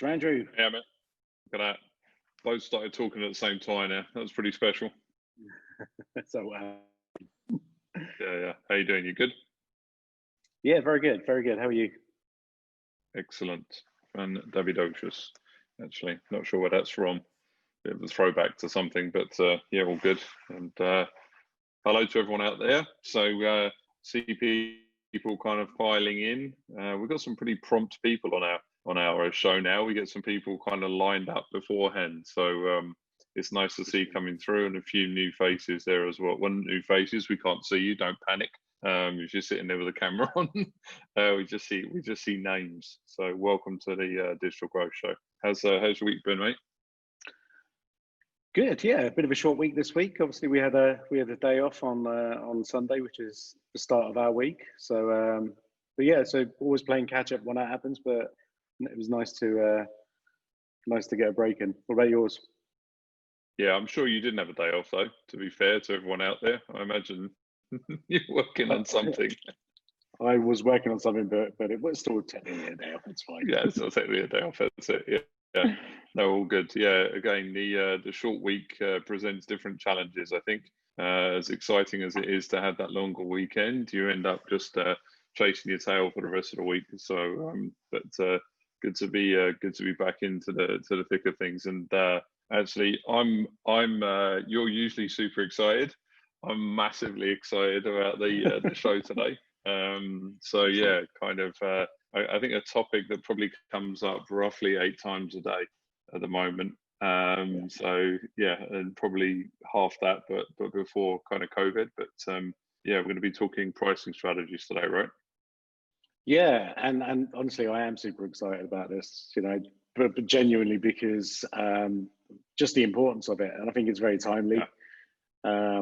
Mr. Andrew. Yeah, man. Look at that. Both started talking at the same time now. That was pretty special. So, Yeah. How you doing? You good? Yeah, very good. Very good. How are you? Excellent. And Davidocious, actually. Not sure where that's from. Bit of a throwback to something, but yeah, all good. And hello to everyone out there. So see people kind of filing in. We've got some pretty prompt people on our show now. We get some people kind of lined up beforehand. So it's nice to see coming through, and a few new faces there as well. One new faces, we can't see you, don't panic. You're just sitting there with a camera on. We just see names. So welcome to the Digital Growth Show. How's your week been, mate? Good. Yeah, a bit of a short week this week. Obviously, we had a day off on Sunday, which is the start of our week. So, but yeah, so always playing catch up when that happens. But it was nice to get a break in. What about yours? Yeah, I'm sure you didn't have a day off though. To be fair to everyone out there, I imagine you're working on something. I was working on something, but it was still technically a day off. It's fine. Yeah, it's not technically a day off. That's it. Yeah. No, all good. Yeah, again, the short week presents different challenges. I think as exciting as it is to have that longer weekend, you end up just chasing your tail for the rest of the week. So, but good to be back into the thick of things. And actually, I'm you're usually super excited. I'm massively excited about the show today. So yeah, kind of. I think a topic that probably comes up roughly 8 times a day at the moment. So yeah, and probably half that, but before kind of COVID. But yeah, we're going to be talking pricing strategies today, right? Yeah, and honestly, I am super excited about this. But genuinely because just the importance of it, and I think it's very timely. Yeah.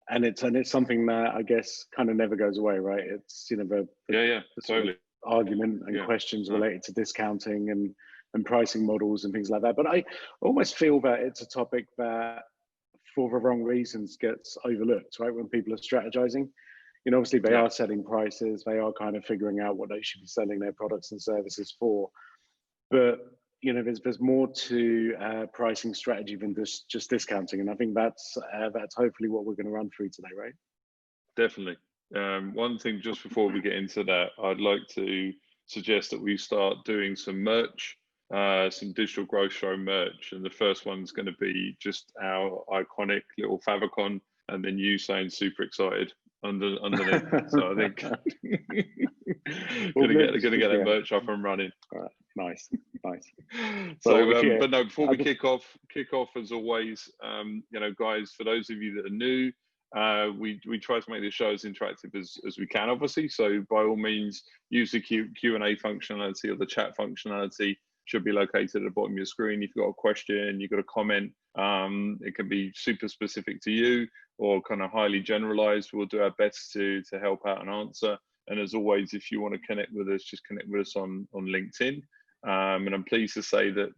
And it's something that I guess kind of never goes away, right? It's the totally argument and questions related to discounting and pricing models and things like that. But I almost feel that it's a topic that, for the wrong reasons, gets overlooked, right? When people are strategizing, obviously they are setting prices, they are kind of figuring out what they should be selling their products and services for. But there's more to pricing strategy than just discounting, and I think that's hopefully what we're going to run through today, right? Definitely. One thing just before we get into that, I'd like to suggest that we start doing some merch, some Digital Growth Show merch, and the first one's going to be just our iconic little favicon, and then you saying super excited underneath. So I think gonna get that merch up and running. All right. Nice. So, but no, before we kick off as always, guys, for those of you that are new, we try to make the show as interactive as we can, obviously. So by all means, use the Q&A functionality or the chat functionality. Should be located at the bottom of your screen. If you've got a question, you've got a comment, it can be super specific to you or kind of highly generalized. We'll do our best to help out and answer. And as always, if you want to connect with us, just connect with us on LinkedIn. And I'm pleased to say that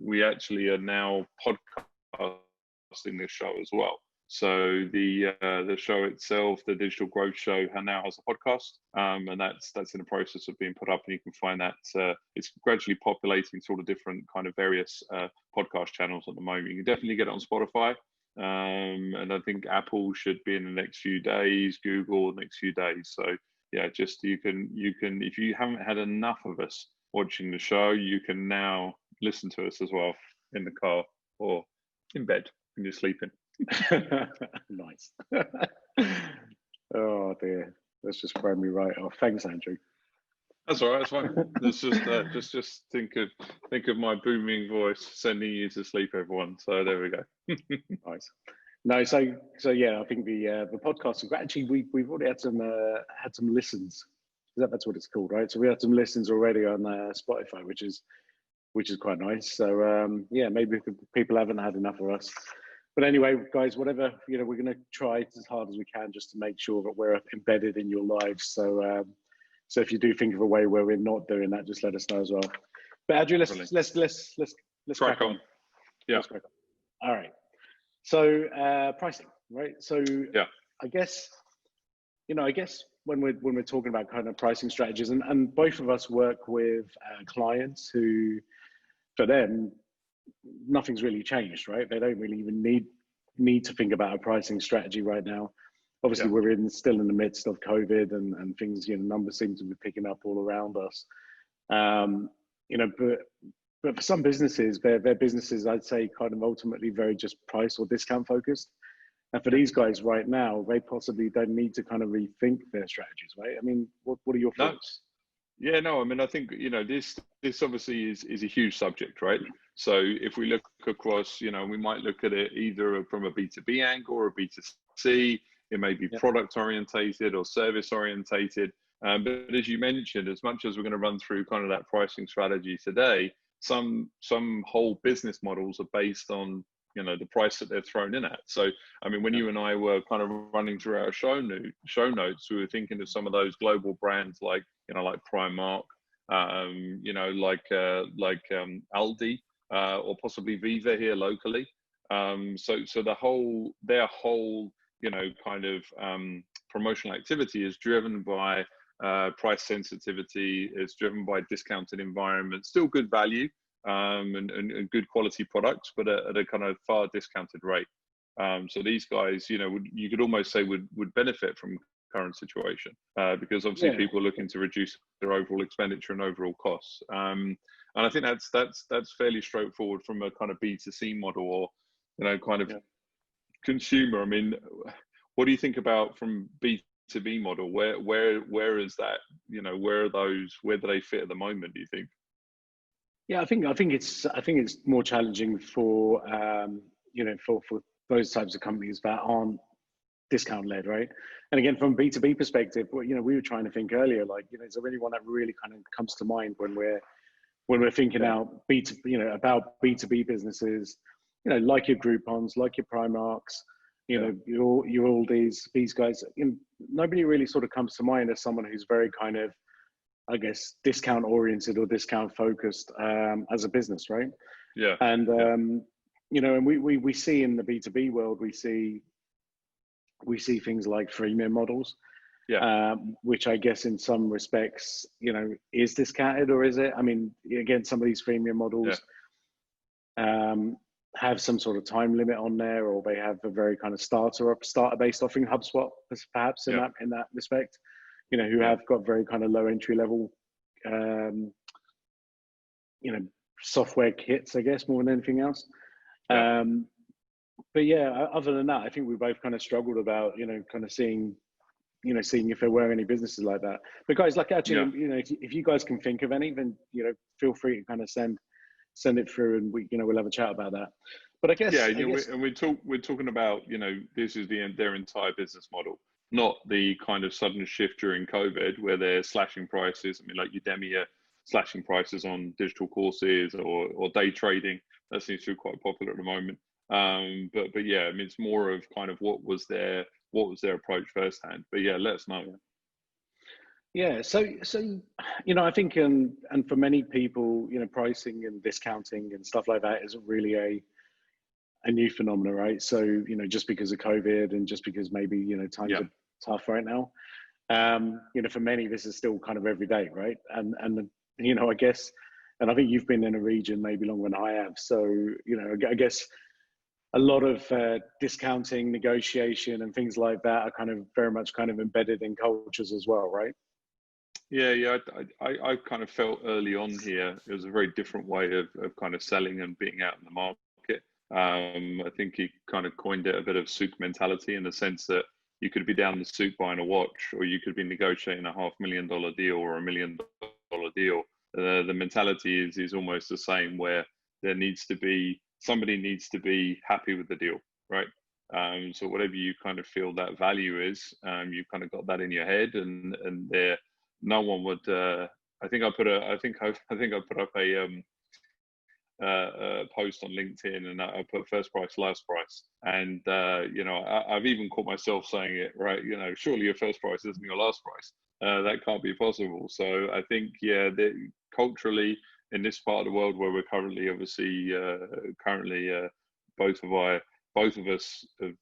we actually are now podcasting this show as well. So the show itself, the Digital Growth Show, now has a podcast, and that's in the process of being put up, and you can find that it's gradually populating sort of different kind of various podcast channels at the moment. You can definitely get it on Spotify, and I think Apple should be in the next few days, Google the next few days. So yeah, just you can if you haven't had enough of us watching the show, you can now listen to us as well in the car or in bed when you're sleeping. Nice. Oh dear, that's just thrown me right off. Thanks, Andrew. That's all right. That's fine. That's just think of my booming voice sending you to sleep, everyone. So there we go. Nice. No, so yeah, I think the podcast actually we've already had some listens. That's what it's called, right? So we had some listens already on Spotify, which is quite nice. So yeah, maybe people haven't had enough of us. But anyway, guys, whatever, we're going to try as hard as we can just to make sure that we're embedded in your lives. So so if you do think of a way where we're not doing that, just let us know as well. But Andrew, let's crack on. Yeah. Let's crack on. All right. So pricing, right? So yeah, I guess when we're talking about kind of pricing strategies, and both of us work with clients who, for them, nothing's really changed, right? They don't really even need to think about a pricing strategy right now. Obviously, we're still in the midst of COVID, and things, numbers seem to be picking up all around us. But for some businesses, their businesses, I'd say, kind of ultimately very just price or discount focused. And for these guys right now, they possibly don't need to kind of rethink their strategies, right? I mean, what are your thoughts? Yeah, no, I mean, I think, this obviously is a huge subject, right? So if we look across, we might look at it either from a B2B angle or a B2C. It may be product orientated or service orientated. But as you mentioned, as much as we're going to run through kind of that pricing strategy today, some whole business models are based on, the price that they're thrown in at. So, I mean, when you and I were kind of running through our show notes, we were thinking of some of those global brands like Primark, like Aldi, or possibly Viva here locally. So their whole, kind of promotional activity is driven by price sensitivity. It's driven by discounted environment, still good value, and good quality products, but at a kind of far discounted rate. So these guys, you could almost say would benefit from current situation, because obviously people are looking to reduce their overall expenditure and overall costs. And I think that's fairly straightforward from a kind of B2C model, or kind of consumer. I mean, what do you think about from B2B model? Where is that? Where do they fit at the moment, do you think? Yeah, I think it's more challenging for for those types of companies that aren't discount led, right? And again, from B2B perspective, we were trying to think earlier, like, is there anyone that really kind of comes to mind when we're thinking out about B2B businesses, like your Groupons, like your Primarks, your Aldi's, these guys. Nobody really sort of comes to mind as someone who's very kind of, I guess, discount oriented or discount focused as a business, right? Yeah. And and we see in the B2B world, we see things like freemium models, which I guess in some respects, is discounted, or is it? I mean, again, some of these freemium models have some sort of time limit on there, or they have a very kind of starter-based offering. HubSpot, perhaps in that respect, who have got very kind of low entry level, software kits, I guess, more than anything else. But yeah, other than that, I think we both kind of struggled about, kind of seeing if there were any businesses like that. But guys, like, actually, if you guys can think of any, then, feel free to kind of send it through, and we'll have a chat about that. But I guess, we're talking about, this is their entire business model, not the kind of sudden shift during COVID where they're slashing prices. I mean, like Udemy are slashing prices on digital courses, or day trading. That seems to be quite popular at the moment. But yeah, I mean, it's more of kind of what was their approach firsthand. But yeah, let us know. Yeah, so I think, and for many people, pricing and discounting and stuff like that isn't really a new phenomenon, right? So just because of COVID, and just because maybe times are tough right now, for many this is still kind of every day, right? And I guess, and I think you've been in a region maybe longer than I have, so I guess a lot of discounting, negotiation, and things like that are kind of very much kind of embedded in cultures as well, right? Yeah. I kind of felt early on here it was a very different way of kind of selling and being out in the market. I think he kind of coined it a bit of souk mentality, in the sense that you could be down the souk buying a watch, or you could be negotiating a $500,000 deal or $1 million deal. The mentality is almost the same, where somebody needs to be happy with the deal, right? So whatever you kind of feel that value is, you kind of got that in your head, and there, no one would. I think I put up a post on LinkedIn, and I put first price, last price, and I've even caught myself saying it, right? Surely your first price isn't your last price. That can't be possible. So I think, culturally, in this part of the world where we're currently, obviously, both of us have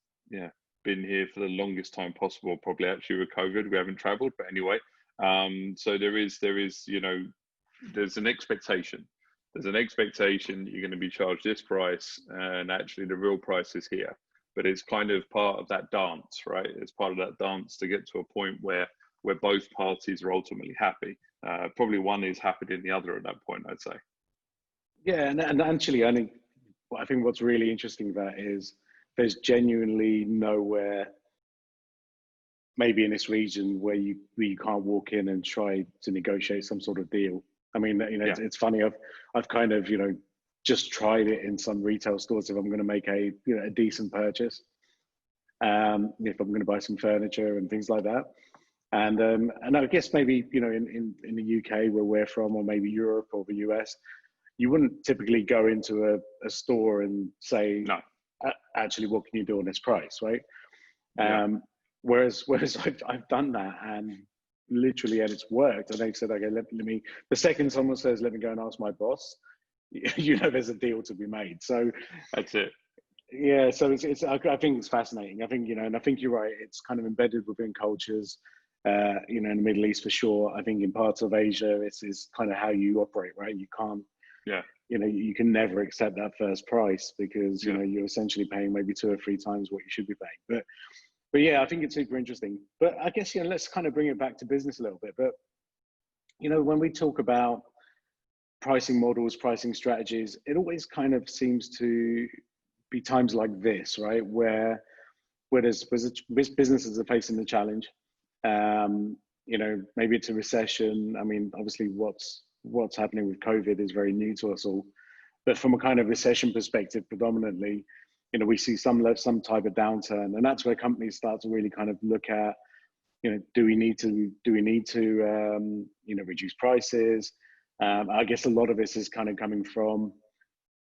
been here for the longest time possible, probably actually with COVID. We haven't traveled, but anyway. So there is, you know, there's an expectation. There's an expectation you're going to be charged this price, and actually the real price is here. But it's kind of part of that dance, right? It's part of that dance to get to a point where both parties are ultimately happy. Probably one is happier than the other at that point, I'd say. Yeah, and actually, I think what's really interesting about it is there's genuinely nowhere, maybe in this region, where you can't walk in and try to negotiate some sort of deal. I mean, you know, it's funny. I've kind of, you know, just tried it in some retail stores if I'm going to make a decent purchase, if I'm going to buy some furniture and things like that. And I guess maybe, you know, in the UK where we're from, or maybe Europe or the US, you wouldn't typically go into a store and say, no, actually, what can you do on this price, right? Whereas I've done that and literally, and it's worked. And they've said, okay, let me. The second someone says, let me go and ask my boss, you know, there's a deal to be made. So that's it. Yeah, so it's I think it's fascinating. I think, you know, and I think you're right. It's kind of embedded within cultures. You know, in the Middle East for sure. I think in parts of Asia, this is kind of how you operate, right? You can't. Yeah. You know, you can never accept that first price because you know you're essentially paying maybe 2 or 3 times what you should be paying. But yeah, I think it's super interesting. But I guess, you know, let's kind of bring it back to business a little bit. But you know, when we talk about pricing models, pricing strategies, it always kind of seems to be times like this, right, where there's businesses are facing the challenge. You know, maybe it's a recession. I mean, obviously, what's happening with COVID is very new to us all. But from a kind of recession perspective, predominantly, you know, we see some type of downturn, and that's where companies start to really kind of look at, you know, do we need to you know, reduce prices? I guess a lot of this is kind of coming from,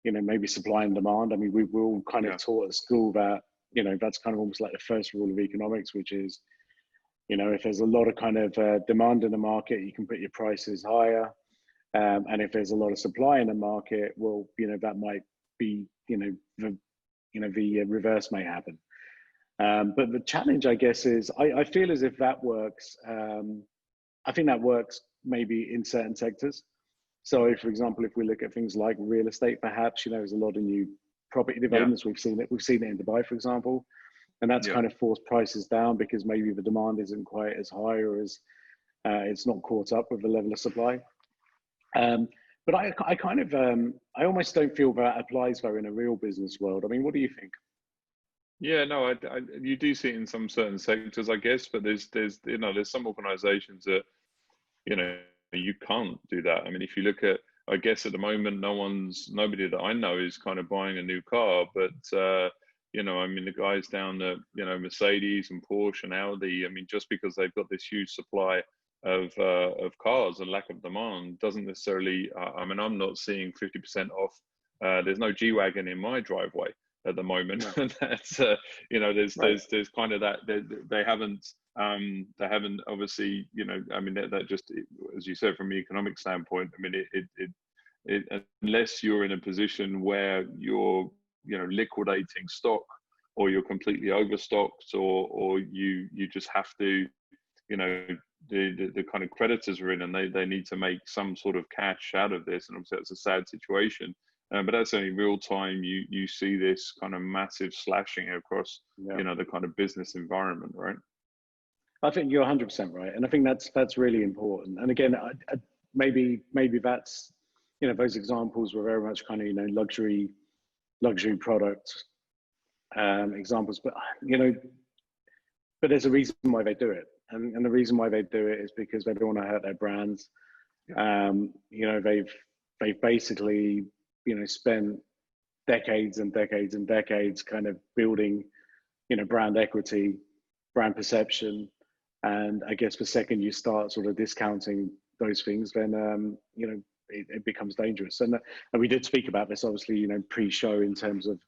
you know, maybe supply and demand. I mean, we're all kind of taught at school that, you know, that's kind of almost like the first rule of economics, which is, you know, if there's a lot of kind of demand in the market, you can put your prices higher. And if there's a lot of supply in the market, well, you know, that might be, you know, the reverse may happen. But the challenge, I guess, is I feel as if that works. I think that works maybe in certain sectors. So, for example, if we look at things like real estate, perhaps, you know, there's a lot of new property developments. We've seen it in Dubai, for example, and that's kind of forced prices down because maybe the demand isn't quite as high, or as it's not caught up with the level of supply. But I kind of I almost don't feel that applies though in a real business world. I mean, what do you think? Yeah, no, you do see it in some certain sectors, I guess, but there's you know, there's some organisations that, you know, you can't do that. I mean, if you look at, I guess at the moment, nobody that I know is kind of buying a new car, but you know, I mean, the guys down at, you know, Mercedes and Porsche and Audi, I mean, just because they've got this huge supply of cars and lack of demand doesn't necessarily, I mean, I'm not seeing 50% off. There's no G-Wagon in my driveway at the moment. Yeah. That's you know, there's kind of that they haven't obviously, you know, I mean, that just, as you said, from an economic standpoint, I mean, it unless you're in a position where you're, you know, liquidating stock, or you're completely overstocked, or you just have to, you know, the kind of creditors are in, and they need to make some sort of cash out of this, and obviously it's a sad situation. But that's only real time. You see this kind of massive slashing across, you know, the kind of business environment, right? I think you're 100% right, and I think that's really important. And again, maybe that's, you know, those examples were very much kind of, you know, luxury product examples, but you know, but there's a reason why they do it, and the reason why they do it is because they don't want to hurt their brands. You know, they've basically, you know, spent decades and decades and decades kind of building, you know, brand equity, brand perception. And I guess the second you start sort of discounting those things, then, you know, it becomes dangerous. And we did speak about this, obviously, you know, pre-show in terms of,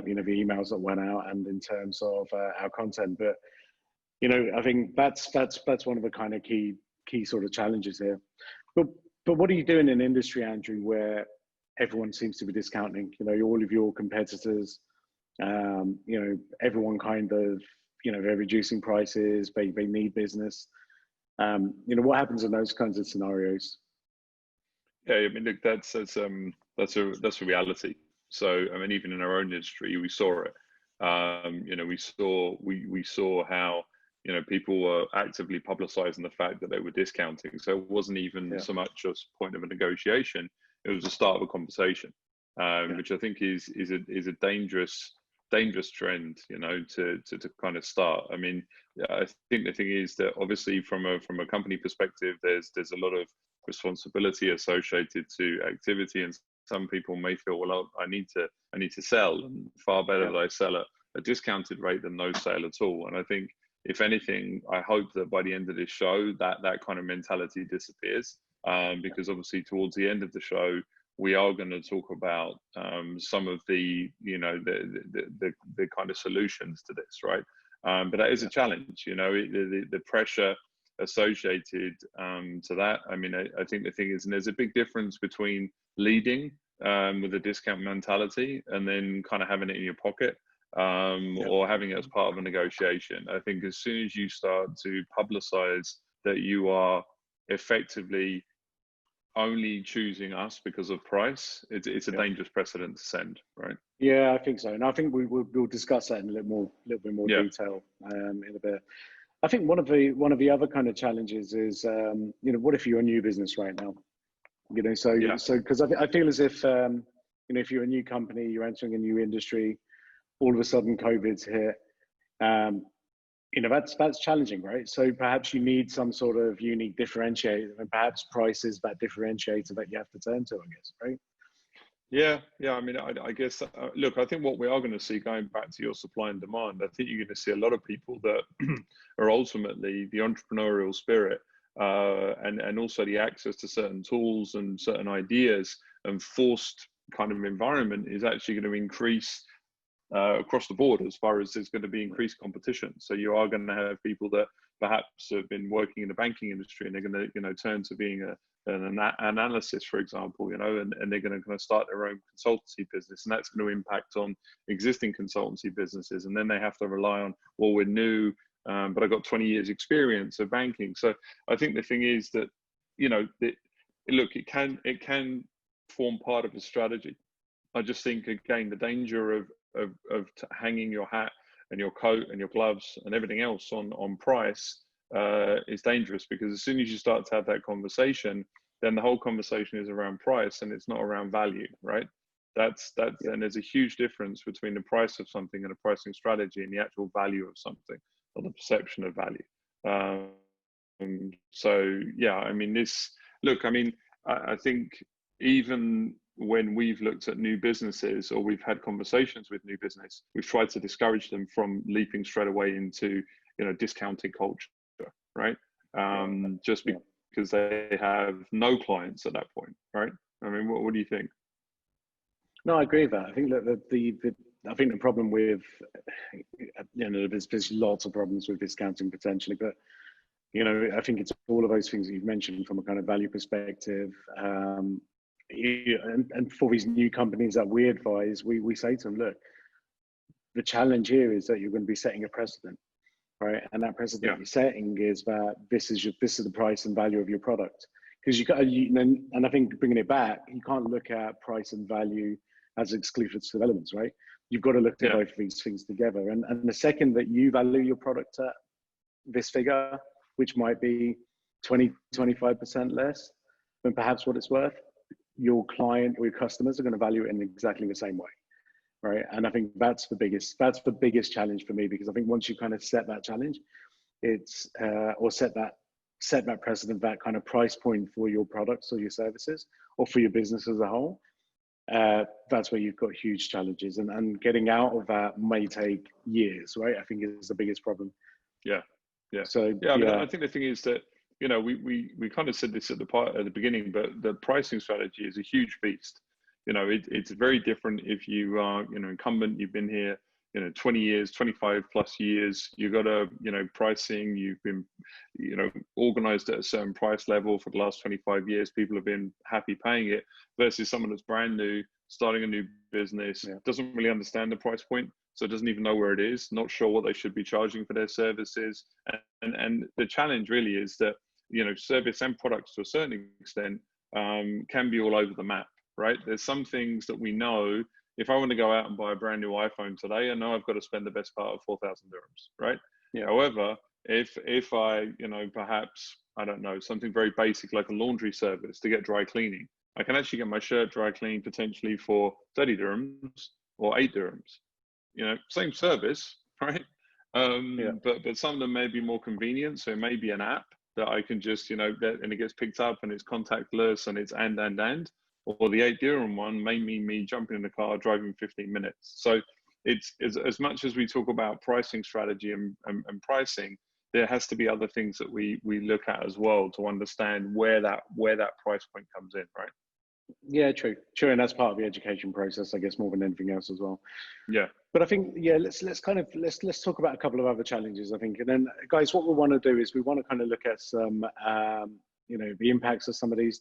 you know, the emails that went out and in terms of our content. But, you know, I think that's one of the kind of key sort of challenges here. But what do you do in an industry, Andrew, where everyone seems to be discounting? You know, all of your competitors You know, everyone kind of, you know, they're reducing prices, they need business. You know, what happens in those kinds of scenarios? Yeah, I mean, look, that's a reality. So, I mean, even in our own industry, we saw it. You know, we saw how, you know, people were actively publicizing the fact that they were discounting. So it wasn't even so much a point of a negotiation; it was the start of a conversation, which I think is a dangerous trend, you know, to kind of start. I mean, I think the thing is that obviously from a company perspective, there's a lot of responsibility associated to activity, and some people may feel, well, I need to sell, and far better that I sell at a discounted rate than no sale at all. And I think, if anything, I hope that by the end of this show that kind of mentality disappears, because obviously towards the end of the show we are going to talk about some of the, you know, the kind of solutions to this, right? But that is a challenge, you know, the pressure associated to that. I mean, I think the thing is, and there's a big difference between leading with a discount mentality and then kind of having it in your pocket, or having it as part of a negotiation. I think as soon as you start to publicize that you are effectively only choosing us because of price, it's a dangerous precedent to send, right? Yeah, I think so, and I think we'll discuss that in a little bit more detail in a bit. I think one of the other kind of challenges is, you know, what if you're a new business right now? You know, so because I feel as if, you know, if you're a new company, you're entering a new industry, all of a sudden COVID's hit, you know, that's challenging, right? So perhaps you need some sort of unique differentiator, and perhaps price is that differentiator that you have to turn to, I guess, right? Yeah. I mean, I guess, look, I think what we are going to see, going back to your supply and demand, I think you're going to see a lot of people that are ultimately the entrepreneurial spirit, and also the access to certain tools and certain ideas and forced kind of environment is actually going to increase across the board, as far as there's going to be increased competition. So you are going to have people that perhaps have been working in the banking industry, and they're going to, you know, turn to being an analyst, for example, you know, and they're going to kind of start their own consultancy business, and that's going to impact on existing consultancy businesses. And then they have to rely on, well, we're new, but I've got 20 years experience of banking. So I think the thing is that, you know, look, it can form part of a strategy. I just think, again, the danger of hanging your hat and your coat and your gloves and everything else on price is dangerous, because as soon as you start to have that conversation, then the whole conversation is around price and it's not around value, right? And there's a huge difference between the price of something and a pricing strategy and the actual value of something, or the perception of value. So yeah, I mean, I think even when we've looked at new businesses, or we've had conversations with new business, we've tried to discourage them from leaping straight away into, you know, discounting culture, right? Just because they have no clients at that point, right? I mean, what do you think? No, I agree with that. I think that I think the problem with, you know, there's lots of problems with discounting potentially, but, you know, I think it's all of those things that you've mentioned from a kind of value perspective. And for these new companies that we advise, we say to them, look, the challenge here is that you're going to be setting a precedent, right? And that precedent you're setting is that this is the price and value of your product. Because and I think bringing it back, you can't look at price and value as exclusive elements, right? You've got to look at both of these things together. And the second that you value your product at this figure, which might be 20-25% less than perhaps what it's worth, your client or your customers are going to value it in exactly the same way, right? And I think that's the biggest challenge for me, because I think once you kind of set that challenge, it's or set that precedent, that kind of price point for your products or your services or for your business as a whole, that's where you've got huge challenges, and getting out of that may take years, right? I think is the biggest problem. Yeah. So I mean, I think the thing is that, you know, we kind of said this at the beginning, but the pricing strategy is a huge beast. You know, it's very different if you are, you know, incumbent, you've been here, you know, 20 years, 25 plus years, you've got a, you know, pricing, you've been, you know, organized at a certain price level for the last 25 years, people have been happy paying it, versus someone that's brand new, starting a new business, doesn't really understand the price point. so it doesn't even know where it is, not sure what they should be charging for their services. And the challenge really is that, you know, service and products to a certain extent can be all over the map, right? There's some things that we know, if I want to go out and buy a brand new iPhone today, I know I've got to spend the best part of 4,000 dirhams, right? Yeah. However, if I, you know, perhaps, I don't know, something very basic like a laundry service to get dry cleaning, I can actually get my shirt dry cleaned potentially for 30 dirhams or 8 dirhams. You know, same service, right? But some of them may be more convenient. So it may be an app that I can just, you know, and it gets picked up and it's contactless and it's and. Or the 8 dirham one may mean me jumping in the car, driving 15 minutes. So it's as much as we talk about pricing strategy and pricing, there has to be other things that we look at as well to understand where that price point comes in, right? Yeah, true, and that's part of the education process, I guess, more than anything else as well. Yeah, but I think, yeah, let's talk about a couple of other challenges, I think, and then, guys, what we want to do is we want to kind of look at some, you know, the impacts of some of these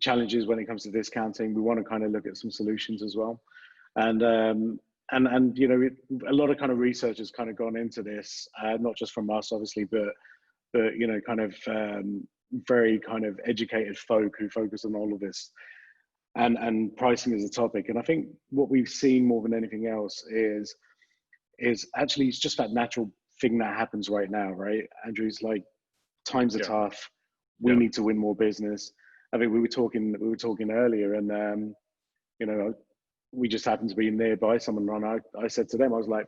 challenges when it comes to discounting. We want to kind of look at some solutions as well, and you know, a lot of kind of research has kind of gone into this, not just from us, obviously, but you know, kind of very kind of educated folk who focus on all of this, and pricing is a topic. And I think what we've seen more than anything else is actually it's just that natural thing that happens right now, right? Andrew's like, times are tough. We need to win more business. I think we were talking earlier, and you know, we just happened to be nearby someone, and I said to them, I was like,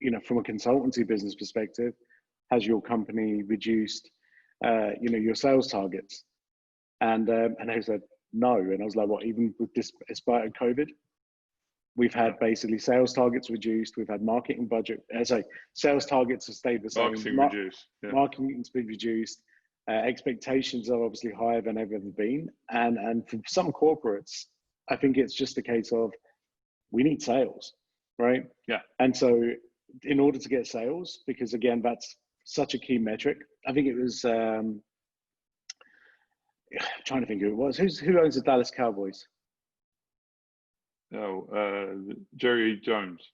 you know, from a consultancy business perspective, has your company reduced, you know, your sales targets? And they said no. And I was like, what? Even with this, despite COVID, we've had basically sales targets reduced. We've had marketing budget. Sales targets have stayed the same. Marketing reduced. Yeah. Marketing's been reduced. Expectations are obviously higher than they've ever been. And for some corporates, I think it's just a case of we need sales, right? Yeah. And so in order to get sales, because again, that's such a key metric. I think it was, trying to think who it was. Who owns the Dallas Cowboys? Jerry Jones.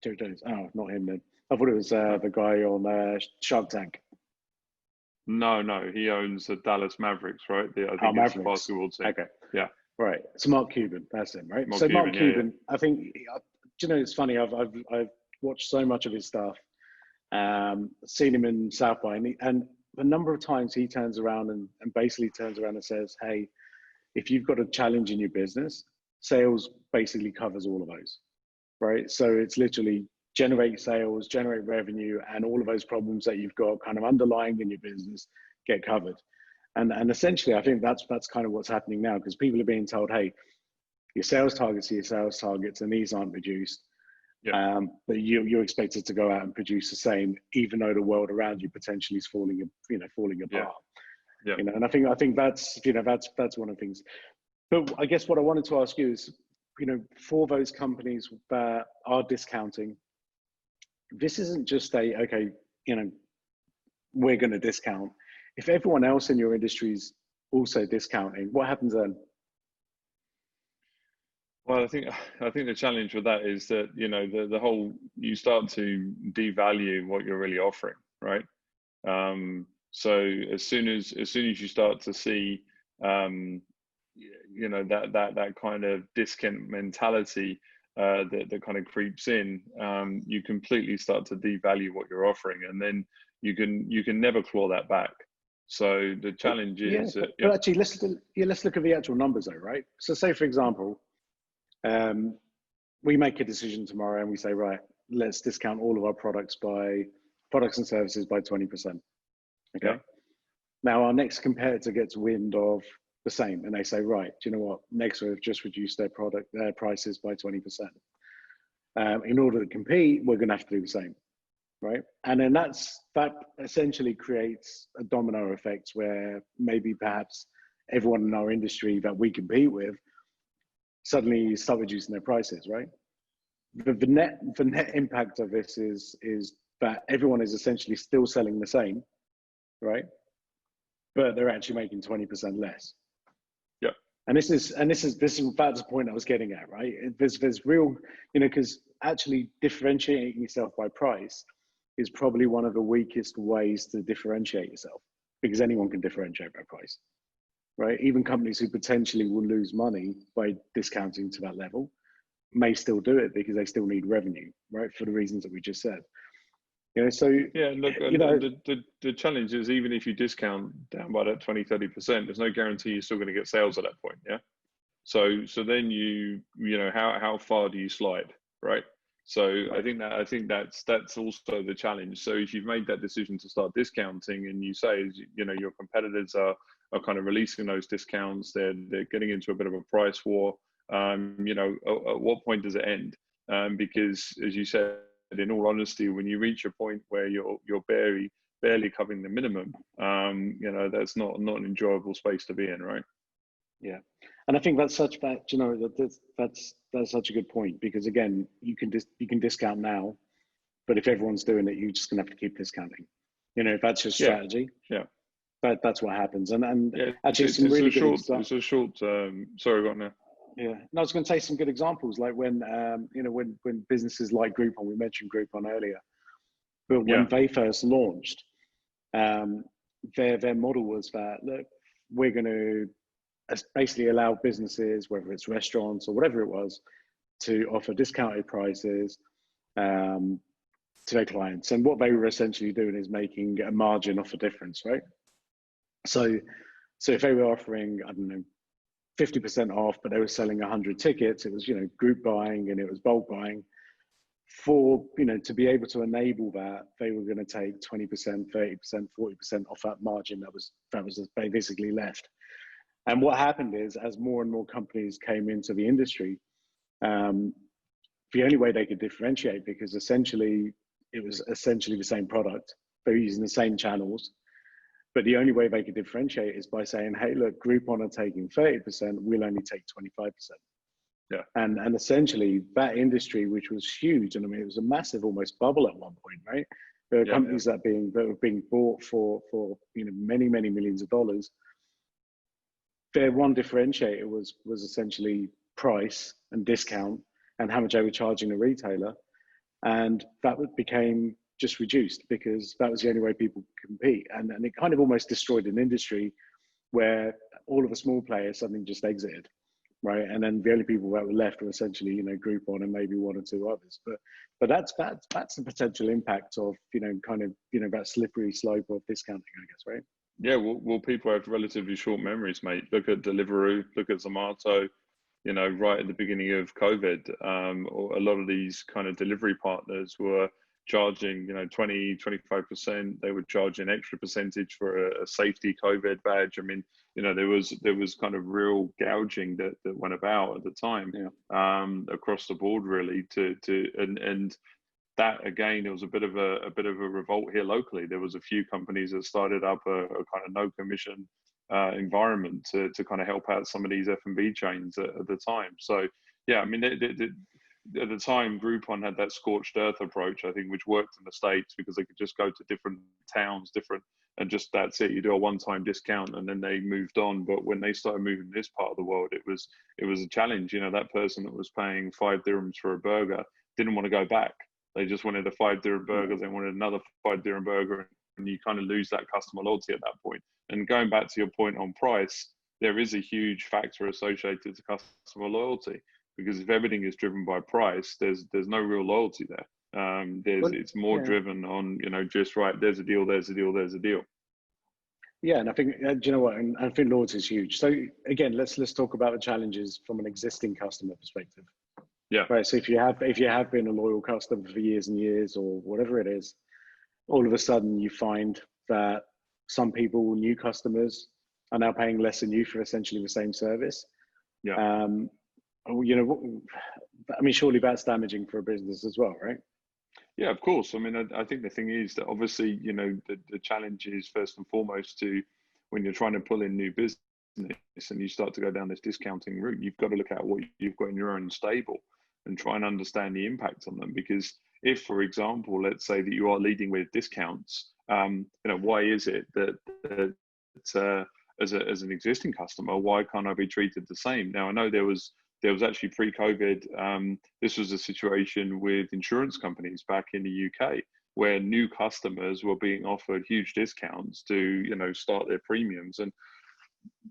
Jerry Jones. Oh, not him then. I thought it was the guy on Shark Tank. No, he owns the Dallas Mavericks, right? I think it's Mavericks. The basketball team. Okay. Yeah. Right. So Mark Cuban, that's him, right? Mark Cuban, I think, you know, it's funny. I've watched so much of his stuff. Seen him in South by, and a number of times he turns around and basically turns around and says, hey, if you've got a challenge in your business, sales basically covers all of those, right? So it's literally generate sales, generate revenue, and all of those problems that you've got kind of underlying in your business get covered. And essentially, I think that's kind of what's happening now, because people are being told, hey, your sales targets are your sales targets, and these aren't reduced. Yeah. But you're expected to go out and produce the same, even though the world around you potentially is falling apart. Yeah. You know, and I think that's, you know, that's one of the things. But I guess what I wanted to ask you is, you know, for those companies that are discounting, this isn't just okay, you know, we're going to discount. If everyone else in your industry is also discounting, what happens then? Well, I think the challenge with that is that, you know, the whole, you start to devalue what you're really offering, right? So as soon as you start to see, you know, that kind of discount mentality that kind of creeps in, you completely start to devalue what you're offering, and then you can never claw that back. So the challenge is, but actually, let's look at the actual numbers though, right? So say, for example, we make a decision tomorrow and we say, right, let's discount all of our products and services by 20%. Okay. Yeah. Now our next competitor gets wind of the same, and they say, right, do you know what? Nexa have just reduced their prices by 20%. In order to compete, we're going to have to do the same, right? And then that essentially creates a domino effect where maybe perhaps everyone in our industry that we compete with suddenly start reducing their prices, right? The net impact of this is that everyone is essentially still selling the same, right? But they're actually making 20% less. Yeah. And this is that's the point I was getting at, right? There's real, because actually differentiating yourself by price is probably one of the weakest ways to differentiate yourself, because anyone can differentiate by price, right? Even companies who potentially will lose money by discounting to that level may still do it because they still need revenue, right? For the reasons that we just said. So yeah, look, the challenge is, even if you discount down by that 20-30%, there's no guarantee you're still going to get sales at that point. Yeah. So then how far do you slide, right? So I think that's also the challenge. So if you've made that decision to start discounting, and you say, your competitors are kind of releasing those discounts, they're getting into a bit of a price war. At what point does it end? Because, as you said, in all honesty, when you reach a point where you're barely covering the minimum, that's not an enjoyable space to be in, right? Yeah, and I think that's such that's such a good point, because again, you can discount now, but if everyone's doing it, you're just gonna have to keep discounting. If that's your strategy, that's what happens. And yeah, actually, some really good examples. It's a short. Sorry, go on now. Yeah, no, I was going to say some good examples, like when when businesses like Groupon, we mentioned Groupon earlier, but when they first launched, their model was that, look, we're going to basically allow businesses, whether it's restaurants or whatever it was, to offer discounted prices to their clients. And what they were essentially doing is making a margin off a difference, right? So if they were offering, I don't know, 50% off, but they were selling 100 tickets, it was, group buying and it was bulk buying. For, to be able to enable that, they were going to take 20%, 30%, 40% off that margin that was basically left. And what happened is, as more and more companies came into the industry, the only way they could differentiate, because essentially it was essentially the same product, they were using the same channels, but the only way they could differentiate is by saying, hey, look, Groupon are taking 30%, we'll only take 25%. Yeah. And essentially that industry, which was huge, and I mean, it was a massive almost bubble at one point, right? There are companies that were being bought for many, many millions of dollars. Their one differentiator was essentially price and discount and how much they were charging the retailer. And that became just reduced, because that was the only way people could compete. And it kind of almost destroyed an industry where all of the small players suddenly just exited, right? And then the only people that were left were essentially, Groupon and maybe one or two others. But that's the potential impact of, that slippery slope of discounting, I guess, right? Yeah, well, people have relatively short memories, mate. Look at Deliveroo, look at Zomato, right at the beginning of COVID, a lot of these kind of delivery partners were charging, 20-25%. They would charge an extra percentage for a safety COVID badge. I mean, there was kind of real gouging that went about at the time, across the board, really. And that, again, there was a bit of a revolt here locally. There was a few companies that started up a kind of no commission environment to kind of help out some of these F&B chains at the time. So yeah, I mean, at the time, Groupon had that scorched earth approach, I think, which worked in the States, because they could just go to different towns, and just that's it. You do a one-time discount, and then they moved on. But when they started moving this part of the world, it was a challenge. That person that was paying 5 dirhams for a burger didn't want to go back. They just wanted a 5 dirham burger. They wanted another 5 dirham burger, and you kind of lose that customer loyalty at that point. And going back to your point on price, there is a huge factor associated to customer loyalty, because if everything is driven by price, there's no real loyalty there. It's more driven on, just right, there's a deal, there's a deal, there's a deal. Yeah, and I think, do you know what? And I think loyalty is huge. So again, let's talk about the challenges from an existing customer perspective. Yeah. Right. So if you have been a loyal customer for years and years, or whatever it is, all of a sudden you find that some people, new customers, are now paying less than you for essentially the same service. Yeah. I mean, surely that's damaging for a business as well, right? Yeah, of course. I mean, I think the thing is that obviously, the challenge is first and foremost when you're trying to pull in new business and you start to go down this discounting route, you've got to look at what you've got in your own stable and try and understand the impact on them. Because if, for example, let's say that you are leading with discounts, why is it that as an existing customer, why can't I be treated the same? Now, I know there was actually pre-COVID, this was a situation with insurance companies back in the UK, where new customers were being offered huge discounts to, you know, start their premiums. And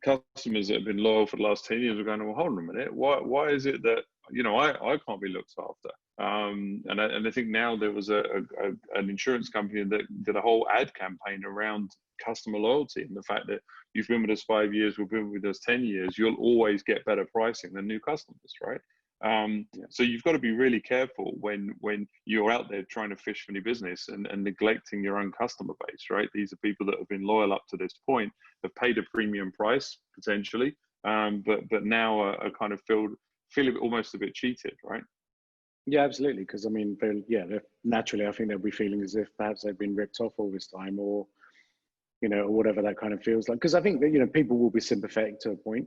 customers that have been loyal for the last 10 years are going, well, hold on a minute, why is it that, you know, I can't be looked after? And I think now there was an insurance company that did a whole ad campaign around customer loyalty and the fact that you've been with us 5 years, we've been with us 10 years, you'll always get better pricing than new customers, right? So you've got to be really careful when you're out there trying to fish for new business and neglecting your own customer base, right? These are people that have been loyal up to this point, have paid a premium price potentially, but now are kind of feel almost a bit cheated, right? Yeah, absolutely. Because I mean, naturally, I think they'll be feeling as if perhaps they've been ripped off all this time, or you know, or whatever that kind of feels like. Because I think that, you know, people will be sympathetic to a point,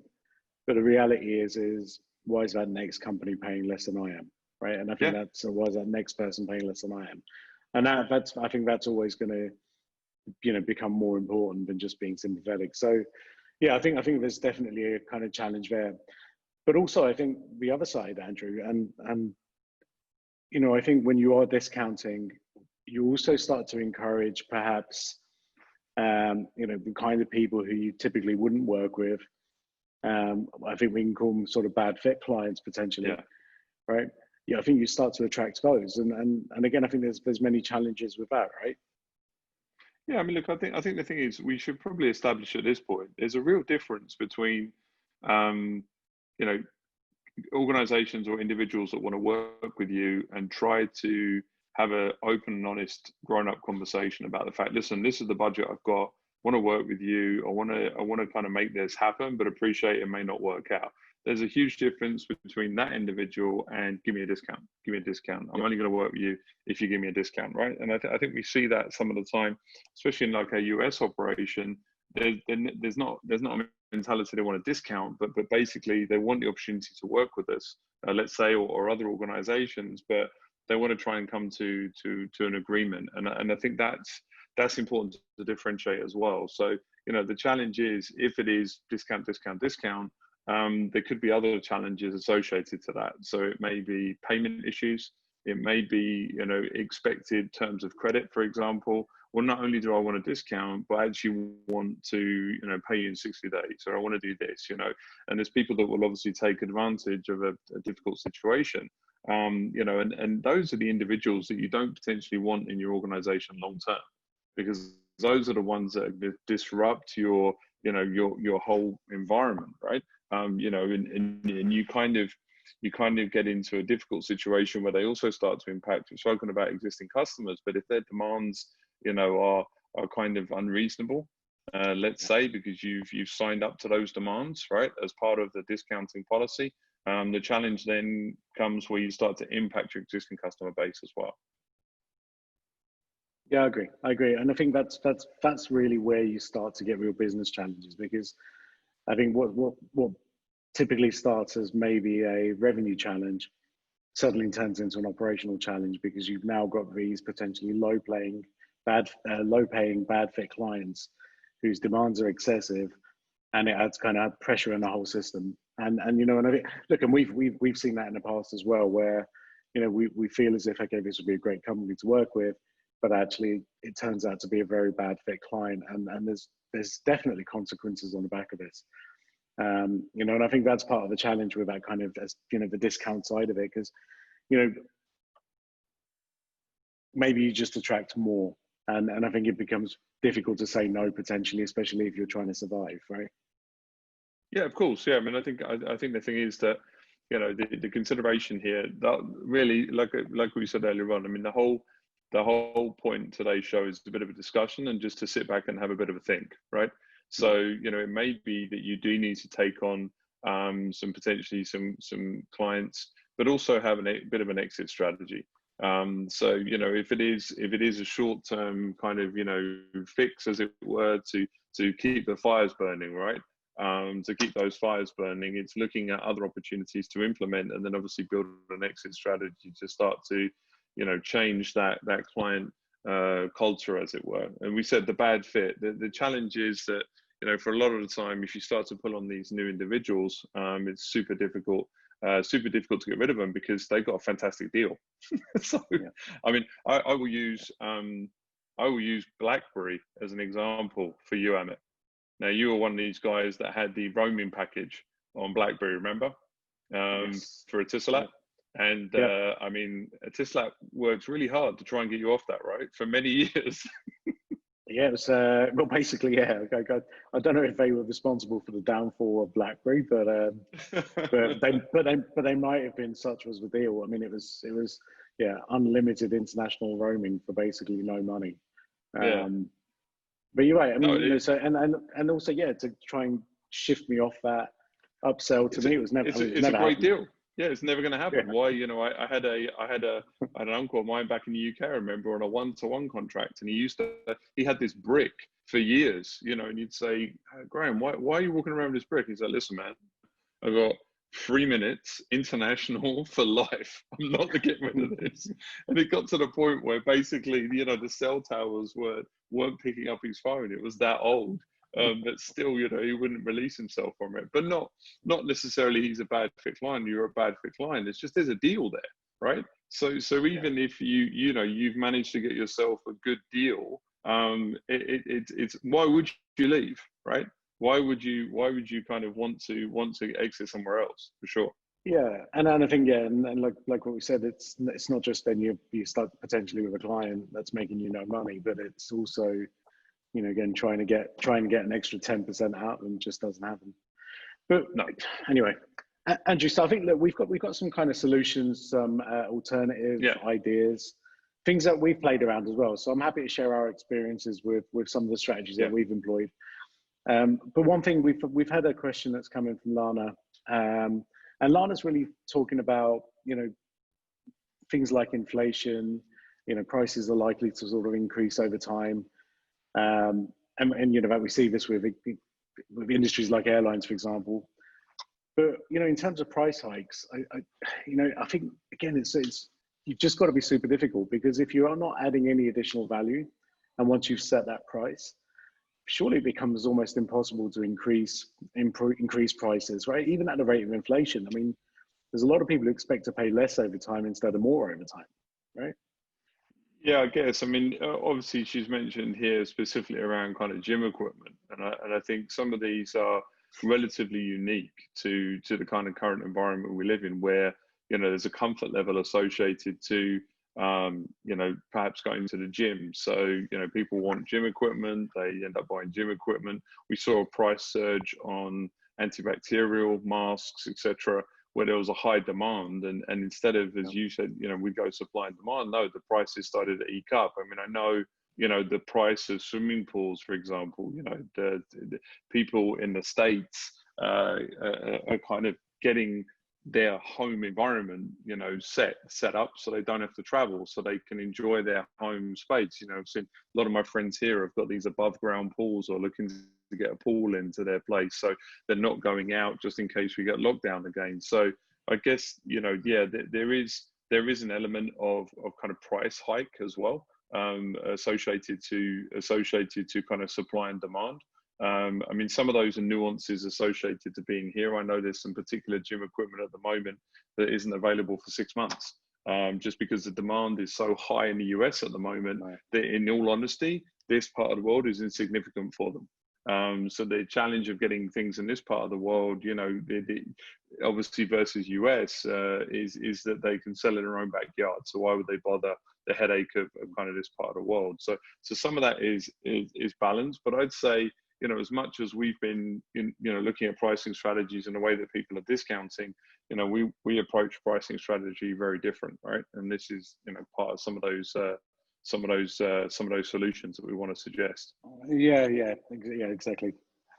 but the reality is why is that next company paying less than I am, right? And I think that's why is that next person paying less than I am, and I think that's always going to, you know, become more important than just being sympathetic. So, yeah, I think there's definitely a kind of challenge there, but also I think the other side, Andrew, and you know, I think when you are discounting, you also start to encourage perhaps, you know, the kind of people who you typically wouldn't work with. I think we can call them sort of bad fit clients potentially, right? Yeah, I think you start to attract those, and again, I think there's many challenges with that, right? Yeah, I mean, look, I think the thing is we should probably establish at this point there's a real difference between, you know, organizations or individuals that want to work with you and try to have an open and honest grown-up conversation about the fact, listen, this is the budget I've got, want to work with you, I want to kind of make this happen, but appreciate it may not work out. There's a huge difference between that individual and give me a discount. I'm only going to work with you if you give me a discount, right? And I think we see that some of the time, especially in like a US operation. There's not a mentality they want a discount, but basically they want the opportunity to work with us, let's say, or other organizations, but they want to try and come to an agreement. And I think that's important to differentiate as well. So, you know, the challenge is if it is discount, there could be other challenges associated to that. So it may be payment issues. It may be, you know, expected terms of credit, for example. Well, not only do I want a discount, but I actually want to, you know, pay you in 60 days, or I want to do this, you know. And there's people that will obviously take advantage of a difficult situation, you know, and those are the individuals that you don't potentially want in your organization long term, because those are the ones that disrupt your, you know, your whole environment, right? You know, and you kind of get into a difficult situation where they also start to impact. We've spoken about existing customers, but if their demands, you know, are kind of unreasonable, let's say, because you've signed up to those demands, right, as part of the discounting policy, the challenge then comes where you start to impact your existing customer base as well. Yeah, I agree, and I think that's really where you start to get real business challenges, because I think what typically starts as maybe a revenue challenge suddenly turns into an operational challenge, because you've now got these potentially low-paying, bad fit clients whose demands are excessive, and it adds kind of pressure in the whole system. And you know, and I think, look, and we've seen that in the past as well, where, you know, we feel as if, okay, this would be a great company to work with, but actually it turns out to be a very bad fit client, and there's definitely consequences on the back of this. You know, and I think that's part of the challenge with that kind of, you know, the discount side of it, because, you know, maybe you just attract more, and I think it becomes difficult to say no potentially, especially if you're trying to survive, right? Yeah, of course. Yeah, I mean, I think the thing is that, you know, the consideration here, that really, like we said earlier on, I mean, the whole point today's show is a bit of a discussion and just to sit back and have a bit of a think, right? So, you know, it may be that you do need to take on some clients, but also have a bit of an exit strategy. So, you know, if it is a short-term kind of, you know, fix, as it were, to keep the fires burning, right? To keep those fires burning, it's looking at other opportunities to implement, and then obviously build an exit strategy to start to, you know, change that client culture, as it were. And we said the bad fit. The challenge is that, for a lot of the time, if you start to pull on these new individuals, it's super difficult to get rid of them because they've got a fantastic deal. So, I mean, I will use BlackBerry as an example for you, Amit. Now, you were one of these guys that had the roaming package on BlackBerry, remember? Yes. For Etisalat. And I mean, Etisalat worked really hard to try and get you off that, right? For many years. Yeah, it was, well, basically, yeah. I don't know if they were responsible for the downfall of BlackBerry, but they might have been. Such was the deal. I mean, it was unlimited international roaming for basically no money. But you're right. I mean, so and also to try and shift me off that upsell to me, it was never. It's a great deal. Yeah, it's never going to happen. Yeah. Why? I had an uncle of mine back in the UK. I remember on a 1-to-1 contract, and he had this brick for years. And you'd say, Graham, why are you walking around with this brick? He's like, listen, man, I got 3 minutes international for life. I'm not going to get rid of this. And it got to the point where basically, the cell towers weren't picking up his phone. It was that old. But still, he wouldn't release himself from it. But not necessarily he's a bad fit client. You're a bad fit client. It's just there's a deal there, right? So even if you've managed to get yourself a good deal, it's why would you leave, right? Why would you kind of want to exit somewhere else, for sure? Yeah, and I think and like what we said, it's not just then you start potentially with a client that's making you no money, but it's also again, trying to get an extra 10% out of them just doesn't happen. But no, anyway, Andrew, so I think that we've got some kind of solutions, some alternative ideas, things that we've played around as well. So I'm happy to share our experiences with some of the strategies that we've employed. But one thing we've had a question that's come in from Lana, and Lana's really talking about things like inflation. Prices are likely to sort of increase over time. And that we see this with industries like airlines, for example. But in terms of price hikes, I think again it's you've just got to be super difficult, because if you are not adding any additional value, and once you've set that price, surely it becomes almost impossible to increase prices, right? Even at the rate of inflation. I mean, there's a lot of people who expect to pay less over time instead of more over time, right? Yeah, I guess. I mean, obviously, she's mentioned here specifically around kind of gym equipment, and I think some of these are relatively unique to the kind of current environment we live in, where there's a comfort level associated to perhaps going to the gym. So people want gym equipment, they end up buying gym equipment. We saw a price surge on antibacterial masks, etc., where there was a high demand, and instead of, as you said, we go supply and demand, no, the prices started to eke up. I mean, I know, the price of swimming pools, for example, the people in the States are kind of getting their home environment, set up so they don't have to travel, so they can enjoy their home space. I've seen a lot of my friends here have got these above ground pools or looking to get a pool into their place, so they're not going out just in case we get locked down again. So I guess there is an element of kind of price hike as well, associated to kind of supply and demand. I mean, some of those are nuances associated to being here. I know there's some particular gym equipment at the moment that isn't available for 6 months, just because the demand is so high in the US at the moment, that in all honesty, this part of the world is insignificant for them. So the challenge of getting things in this part of the world, obviously versus US, is that they can sell in their own backyard. So why would they bother the headache of kind of this part of the world? So some of that is balanced, but I'd say, as much as we've been looking at pricing strategies in a way that people are discounting, we approach pricing strategy very different, right? And this is part of some of those solutions that we want to suggest. Yeah, exactly.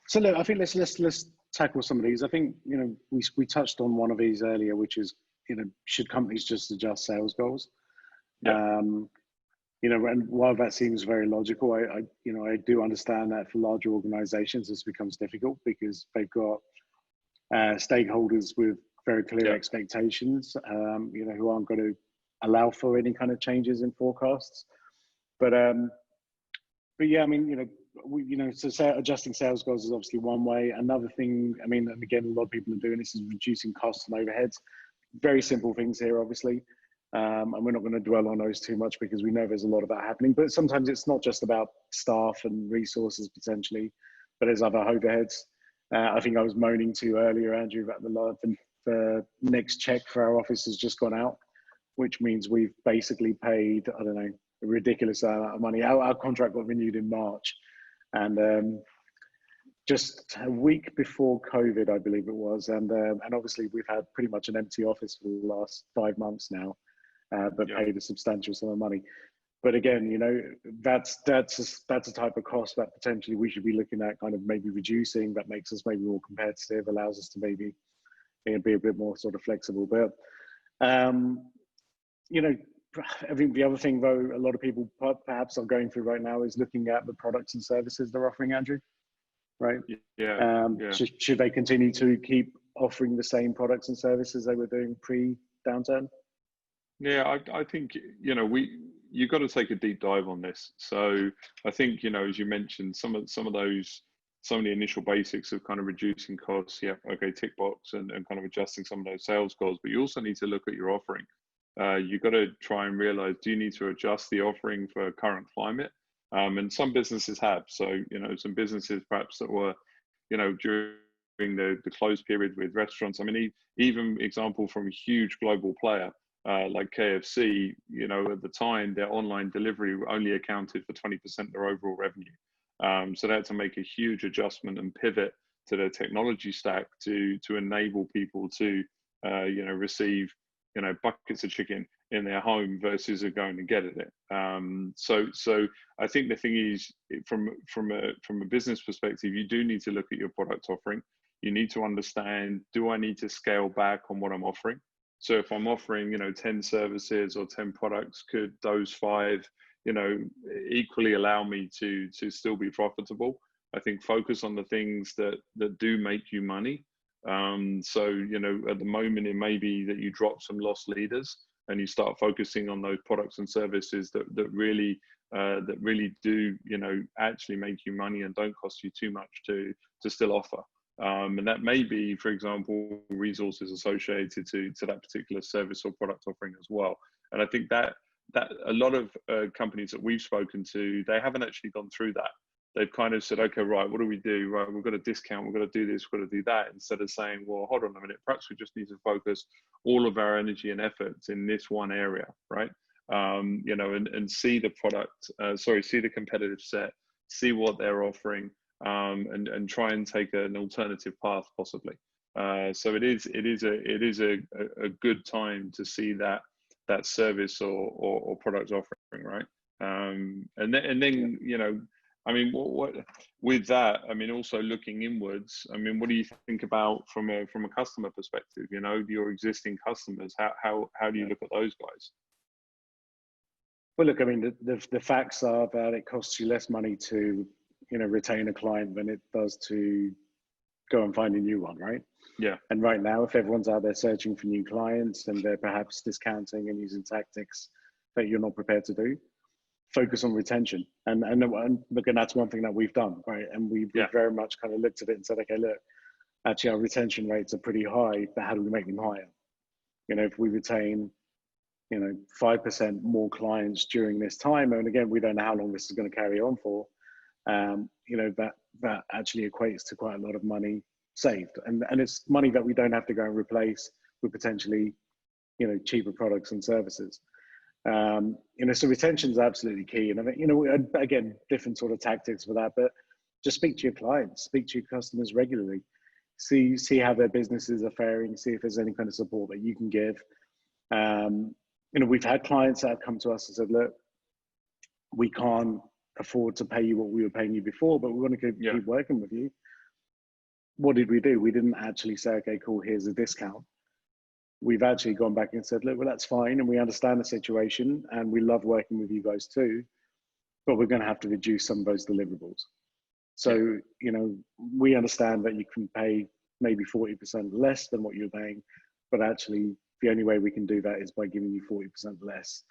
So look, I think let's tackle some of these. I think we touched on one of these earlier, which is should companies just adjust sales goals? Yeah. And while that seems very logical, I do understand that for larger organizations this becomes difficult, because they've got stakeholders with very clear expectations, who aren't going to allow for any kind of changes in forecasts. But yeah, I mean, so adjusting sales goals is obviously one way. Another thing, I mean, and again, a lot of people are doing this, is reducing costs and overheads. Very simple things here, obviously. And we're not going to dwell on those too much because we know there's a lot of that happening. But sometimes it's not just about staff and resources potentially, but there's other overheads. I think I was moaning to you earlier, Andrew, about the next check for our office has just gone out, which means we've basically paid, I don't know, a ridiculous amount of money. Our contract got renewed in March, and just a week before COVID, I believe it was, and obviously we've had pretty much an empty office for the last 5 months now, but paid a substantial sum of money. But again, that's a type of cost that potentially we should be looking at, kind of maybe reducing. That makes us maybe more competitive, allows us to maybe be a bit more sort of flexible. But I think the other thing, though, a lot of people perhaps are going through right now is looking at the products and services they're offering, Andrew. Right? Yeah. Should they continue to keep offering the same products and services they were doing pre-downturn? Yeah, I think you've got to take a deep dive on this. So I think as you mentioned, some of the initial basics of kind of reducing costs. Yeah, okay, tick box and kind of adjusting some of those sales goals. But you also need to look at your offering. You've got to try and realize, do you need to adjust the offering for current climate? And some businesses have. So some businesses perhaps that were during the closed period with restaurants. I mean, even example from a huge global player. Like KFC, at the time, their online delivery only accounted for 20% of their overall revenue. So they had to make a huge adjustment and pivot to their technology stack to enable people to, receive, buckets of chicken in their home versus going to get it. So I think the thing is, from a business perspective, you do need to look at your product offering. You need to understand, do I need to scale back on what I'm offering? So if I'm offering, 10 services or 10 products, could those 5, equally allow me to still be profitable? I think focus on the things that do make you money. So, at the moment, it may be that you drop some lost leaders and you start focusing on those products and services that really do, actually make you money and don't cost you too much to still offer. And that may be, for example, resources associated to that particular service or product offering as well. And I think that a lot of companies that we've spoken to, they haven't actually gone through that. They've kind of said, okay, right, what do we do? Right, we've got a discount, we've got to do this, we've got to do that, instead of saying, well, hold on a minute, perhaps we just need to focus all of our energy and efforts in this one area, right? And see the product, see the competitive set, see what they're offering, and try and take an alternative path possibly. So it is a good time to see that service or product offering, right? And then I mean, what with that, I mean, also looking inwards, I mean, what do you think about from a customer perspective? Your existing customers, how do you look at those guys? Well, look, I mean, the facts are that it costs you less money to retain a client than it does to go and find a new one, right? Yeah. And right now, if everyone's out there searching for new clients and they're perhaps discounting and using tactics that you're not prepared to do, focus on retention. And look, and that's one thing that we've done, right? And we've very much kind of looked at it and said, okay, look, actually our retention rates are pretty high, but how do we make them higher? If we retain 5% more clients during this time, and again, we don't know how long this is going to carry on for, that actually equates to quite a lot of money saved, and it's money that we don't have to go and replace with potentially cheaper products and services. So retention is absolutely key, and I think again, different sort of tactics for that, but just speak to your clients, speak to your customers regularly, see how their businesses are faring, see if there's any kind of support that you can give. We've had clients that have come to us and said, look, we can't afford to pay you what we were paying you before, but we want to keep working with you. What did we do? We didn't actually say, okay, cool, here's a discount. We've actually gone back and said, look, well, that's fine, and we understand the situation, and we love working with you guys too, but we're going to have to reduce some of those deliverables. So, we understand that you can pay maybe 40% less than what you're paying, but actually the only way we can do that is by giving you 40% less.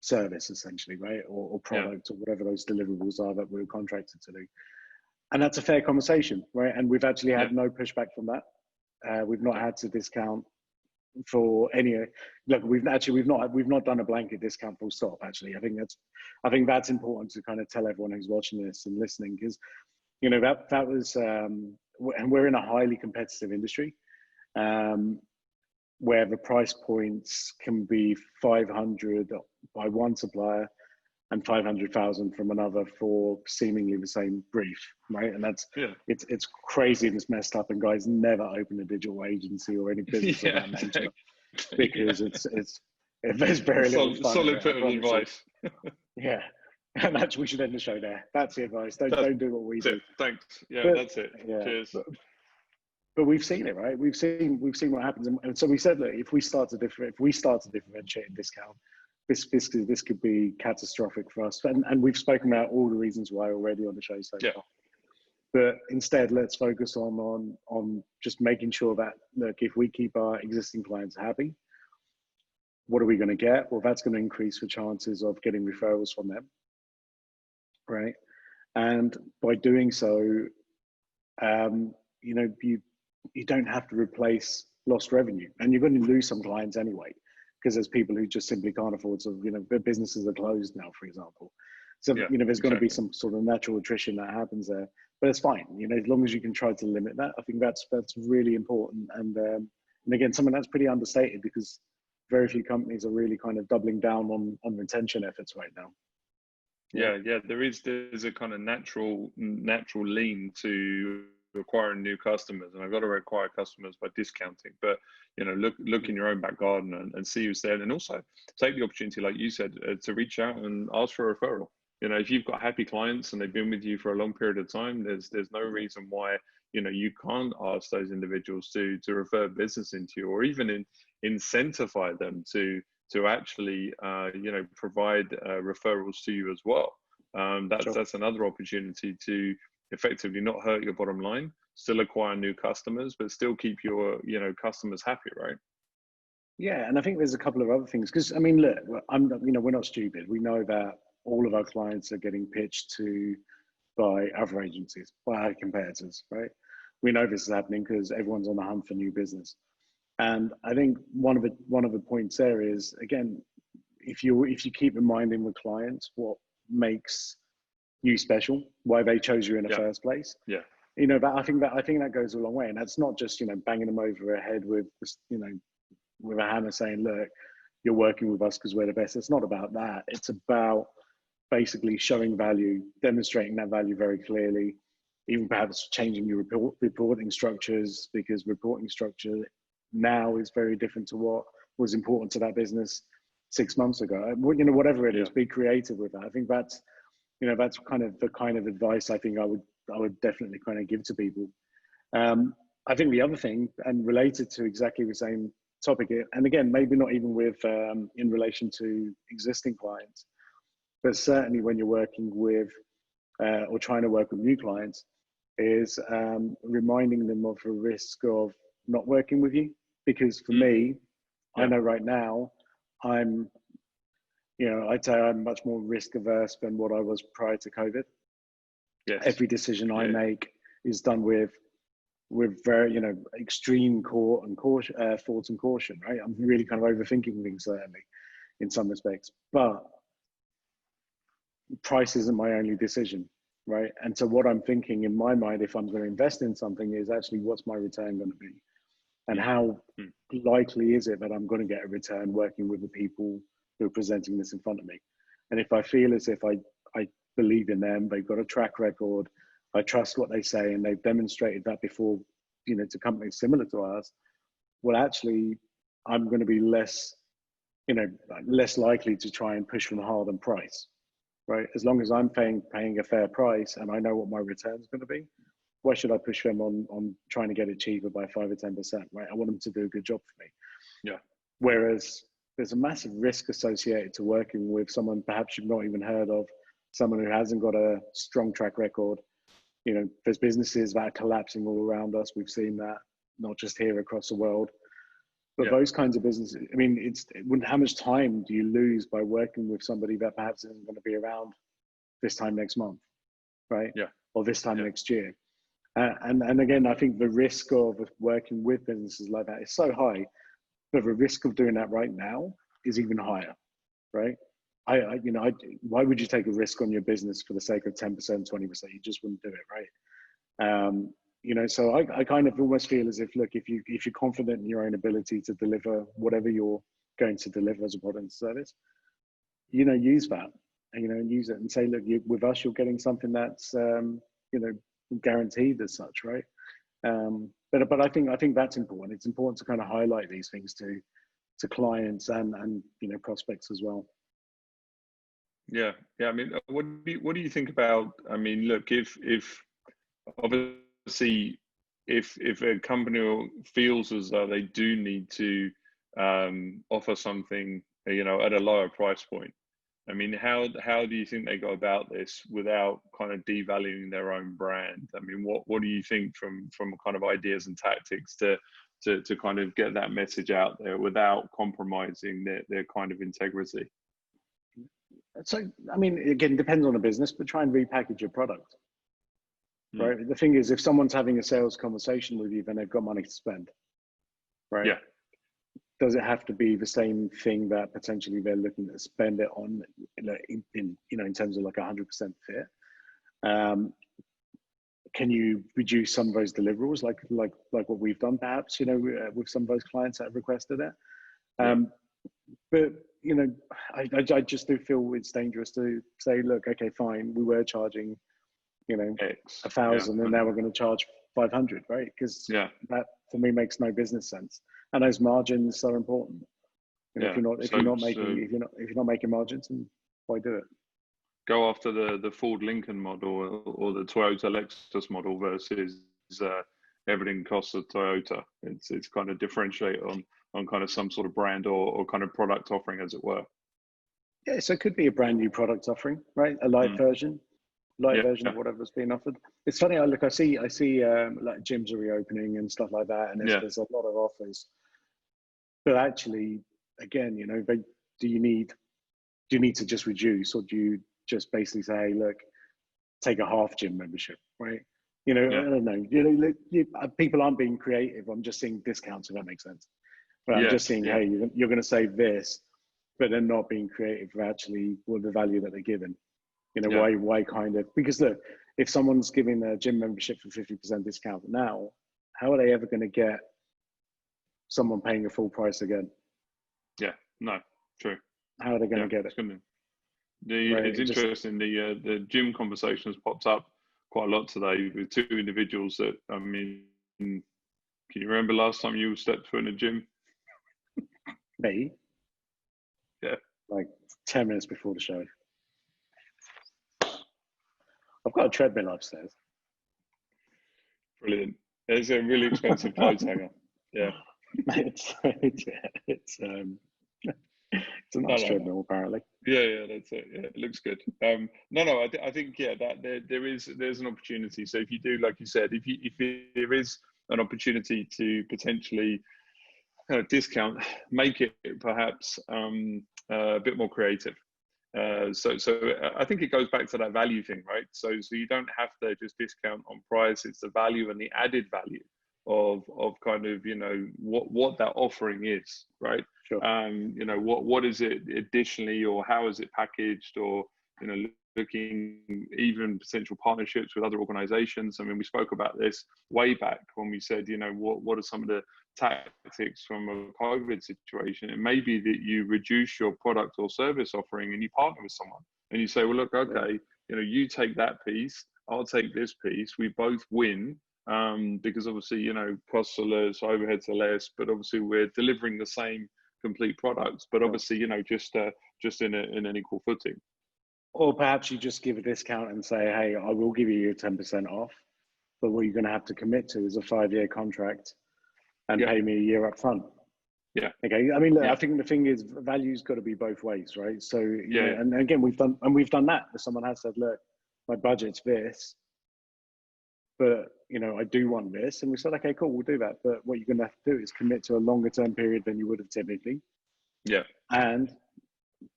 service essentially, right? Or product or whatever those deliverables are that we're contracted to do. And that's a fair conversation, right? And we've actually had no pushback from that. We've not had to discount for any. Look, we've not done a blanket discount full stop. Actually, I think that's important to kind of tell everyone who's watching this and listening, because that was, and we're in a highly competitive industry, where the price points can be 500 by one supplier and 500,000 from another for seemingly the same brief, right? And that's it's crazy and it's messed up. And guys, never open a digital agency or any business of that nature, because there's very little fun. Solid bit of advice. Yeah, and we should end the show there. That's the advice. Don't do what we do. Thanks. Yeah, that's it. Yeah. Cheers. But we've seen it, right? We've seen what happens, and so we said, look, if we start to differentiate and discount, this could be catastrophic for us. And we've spoken about all the reasons why already on the show so far. But instead, let's focus on just making sure that, look, if we keep our existing clients happy, what are we going to get? Well, that's going to increase the chances of getting referrals from them, right? And by doing so, you don't have to replace lost revenue, and you're going to lose some clients anyway, because there's people who just simply can't afford to, their businesses are closed now, for example. So, there's going to be some sort of natural attrition that happens there, but it's fine. As long as you can try to limit that, I think that's really important. And again, something that's pretty understated, because very few companies are really kind of doubling down on retention efforts right now. There's a kind of natural lean to acquiring new customers, and I've got to acquire customers by discounting. But look in your own back garden and see who's there, and also take the opportunity, like you said, to reach out and ask for a referral. If you've got happy clients and they've been with you for a long period of time, there's no reason why you can't ask those individuals to refer business into you, or even incentivize them to actually provide referrals to you as well. That's another opportunity to effectively not hurt your bottom line, still acquire new customers, but still keep your customers happy, right? Yeah, and I think there's a couple of other things, because I mean, look, we're not stupid. We know that all of our clients are getting pitched to by other agencies, by our competitors, right? We know this is happening because everyone's on the hunt for new business. And I think one of the points there is, again, if you keep reminding the clients what makes you special, why they chose you in the first place. Yeah. I think that goes a long way. And that's not just, banging them over the head with, with a hammer saying, look, you're working with us because we're the best. It's not about that. It's about basically showing value, demonstrating that value very clearly, even perhaps changing your reporting structures, because reporting structure now is very different to what was important to that business 6 months ago. Whatever it is, be creative with that. I think that's kind of the kind of advice I think I would definitely kind of give to people. I think the other thing, and related to exactly the same topic, and again, maybe not even with in relation to existing clients, but certainly when you're working with or trying to work with new clients, is reminding them of the risk of not working with you. Because for me, I know right now I'd say I'm much more risk averse than what I was prior to COVID. Yes. Every decision I make is done with very, extreme thought and caution, right? I'm really kind of overthinking things, certainly, in some respects. But price isn't my only decision, right? And so what I'm thinking in my mind, if I'm going to invest in something, is actually what's my return going to be? And how likely is it that I'm going to get a return working with the people who are presenting this in front of me? And if I feel as if I believe in them, they've got a track record, I trust what they say, and they've demonstrated that before, to companies similar to ours, well, actually, I'm going to be less likely to try and push them hard on price, right? As long as I'm paying a fair price and I know what my return is going to be, why should I push them on trying to get it cheaper by 5 or 10%, right? I want them to do a good job for me. Yeah. Whereas there's a massive risk associated to working with someone perhaps you've not even heard of, someone who hasn't got a strong track record. There's businesses that are collapsing all around us. We've seen that, not just here, across the world. But those kinds of businesses, I mean, how much time do you lose by working with somebody that perhaps isn't going to be around this time next month, right? Yeah. Or this time next year. And again, I think the risk of working with businesses like that is so high, but the risk of doing that right now is even higher, right? Why would you take a risk on your business for the sake of 10%, 20%? You just wouldn't do it, right? So I kind of almost feel as if, look, if you're confident in your own ability to deliver whatever you're going to deliver as a product and service, use that, and use it and say, look, with us, you're getting something that's, guaranteed as such, right? But I think that's important. It's important to kind of highlight these things to clients and prospects as well. Yeah. I mean, what do you think about? I mean, look, if obviously if a company feels as though they do need to offer something, at a lower price point, I mean, how do you think they go about this without kind of devaluing their own brand? I mean, what do you think from kind of ideas and tactics to kind of get that message out there without compromising their kind of integrity? So, I mean, again, it depends on the business, but try and repackage your product, right? The thing is, if someone's having a sales conversation with you, then they've got money to spend, right? Yeah. Does it have to be the same thing that potentially they're looking to spend it on, in terms of like 100% fit? Can you reduce some of those deliverables, like what we've done, perhaps, with some of those clients that have requested it? But I just do feel it's dangerous to say, look, okay, fine, we were charging, X, 1,000, and now we're going to charge 500, right? Because that for me makes no business sense. And those margins are important. If you're not making margins, then why do it? Go after the Ford Lincoln model or the Toyota Lexus model versus everything costs a Toyota. It's kind of differentiate on kind of some sort of brand or kind of product offering, as it were. Yeah, so it could be a brand new product offering, right? A light version of whatever's being offered. It's funny. I see like gyms are reopening and stuff like that, and there's a lot of offers. But actually, again, do you need to just reduce, or do you just basically say, hey, look, take a half gym membership, right? I don't know. People aren't being creative. I'm just seeing discounts, if that makes sense. But I'm just saying, hey, you're going to save this, but they're not being creative for actually the value that they're given. Why kind of, because look, if someone's giving a gym membership for 50% discount now, how are they ever going to get someone paying a full price again? Yeah, no, true. How are they going to get it? It's interesting. The gym conversation has popped up quite a lot today with two individuals that, I mean, can you remember last time you stepped foot in a gym? Me? Yeah. Like 10 minutes before the show. I've got a treadmill upstairs. Brilliant. It's a really expensive clothes hanger. Yeah. It's a nice treadmill, apparently. Yeah, that's it. Yeah, it looks good. I think that there's an opportunity. So if you do, like you said, if there is an opportunity to potentially discount, make it perhaps a bit more creative. So I think it goes back to that value thing, right? So you don't have to just discount on price. It's the value and the added value of kind of what that offering is, right? Sure. What is it additionally, or how is it packaged, or looking even potential partnerships with other organizations. I mean, we spoke about this way back when we said, what are some of the tactics from a COVID situation? It may be that you reduce your product or service offering and you partner with someone and you say, well, look, okay, you take that piece, I'll take this piece, we both win. Because obviously, costs are less, overheads are less, but obviously we're delivering the same complete products, but obviously, just in an equal footing. Or perhaps you just give a discount and say, hey, I will give you 10% off, but what you're going to have to commit to is a 5-year contract and pay me a year up front. Yeah. Okay. I mean, look, I think the thing is, value's got to be both ways, right? So, and again, we've done that. If someone has said, look, my budget's this, but I do want this. And we said, okay, cool, we'll do that. But what you're going to have to do is commit to a longer term period than you would have typically. Yeah. And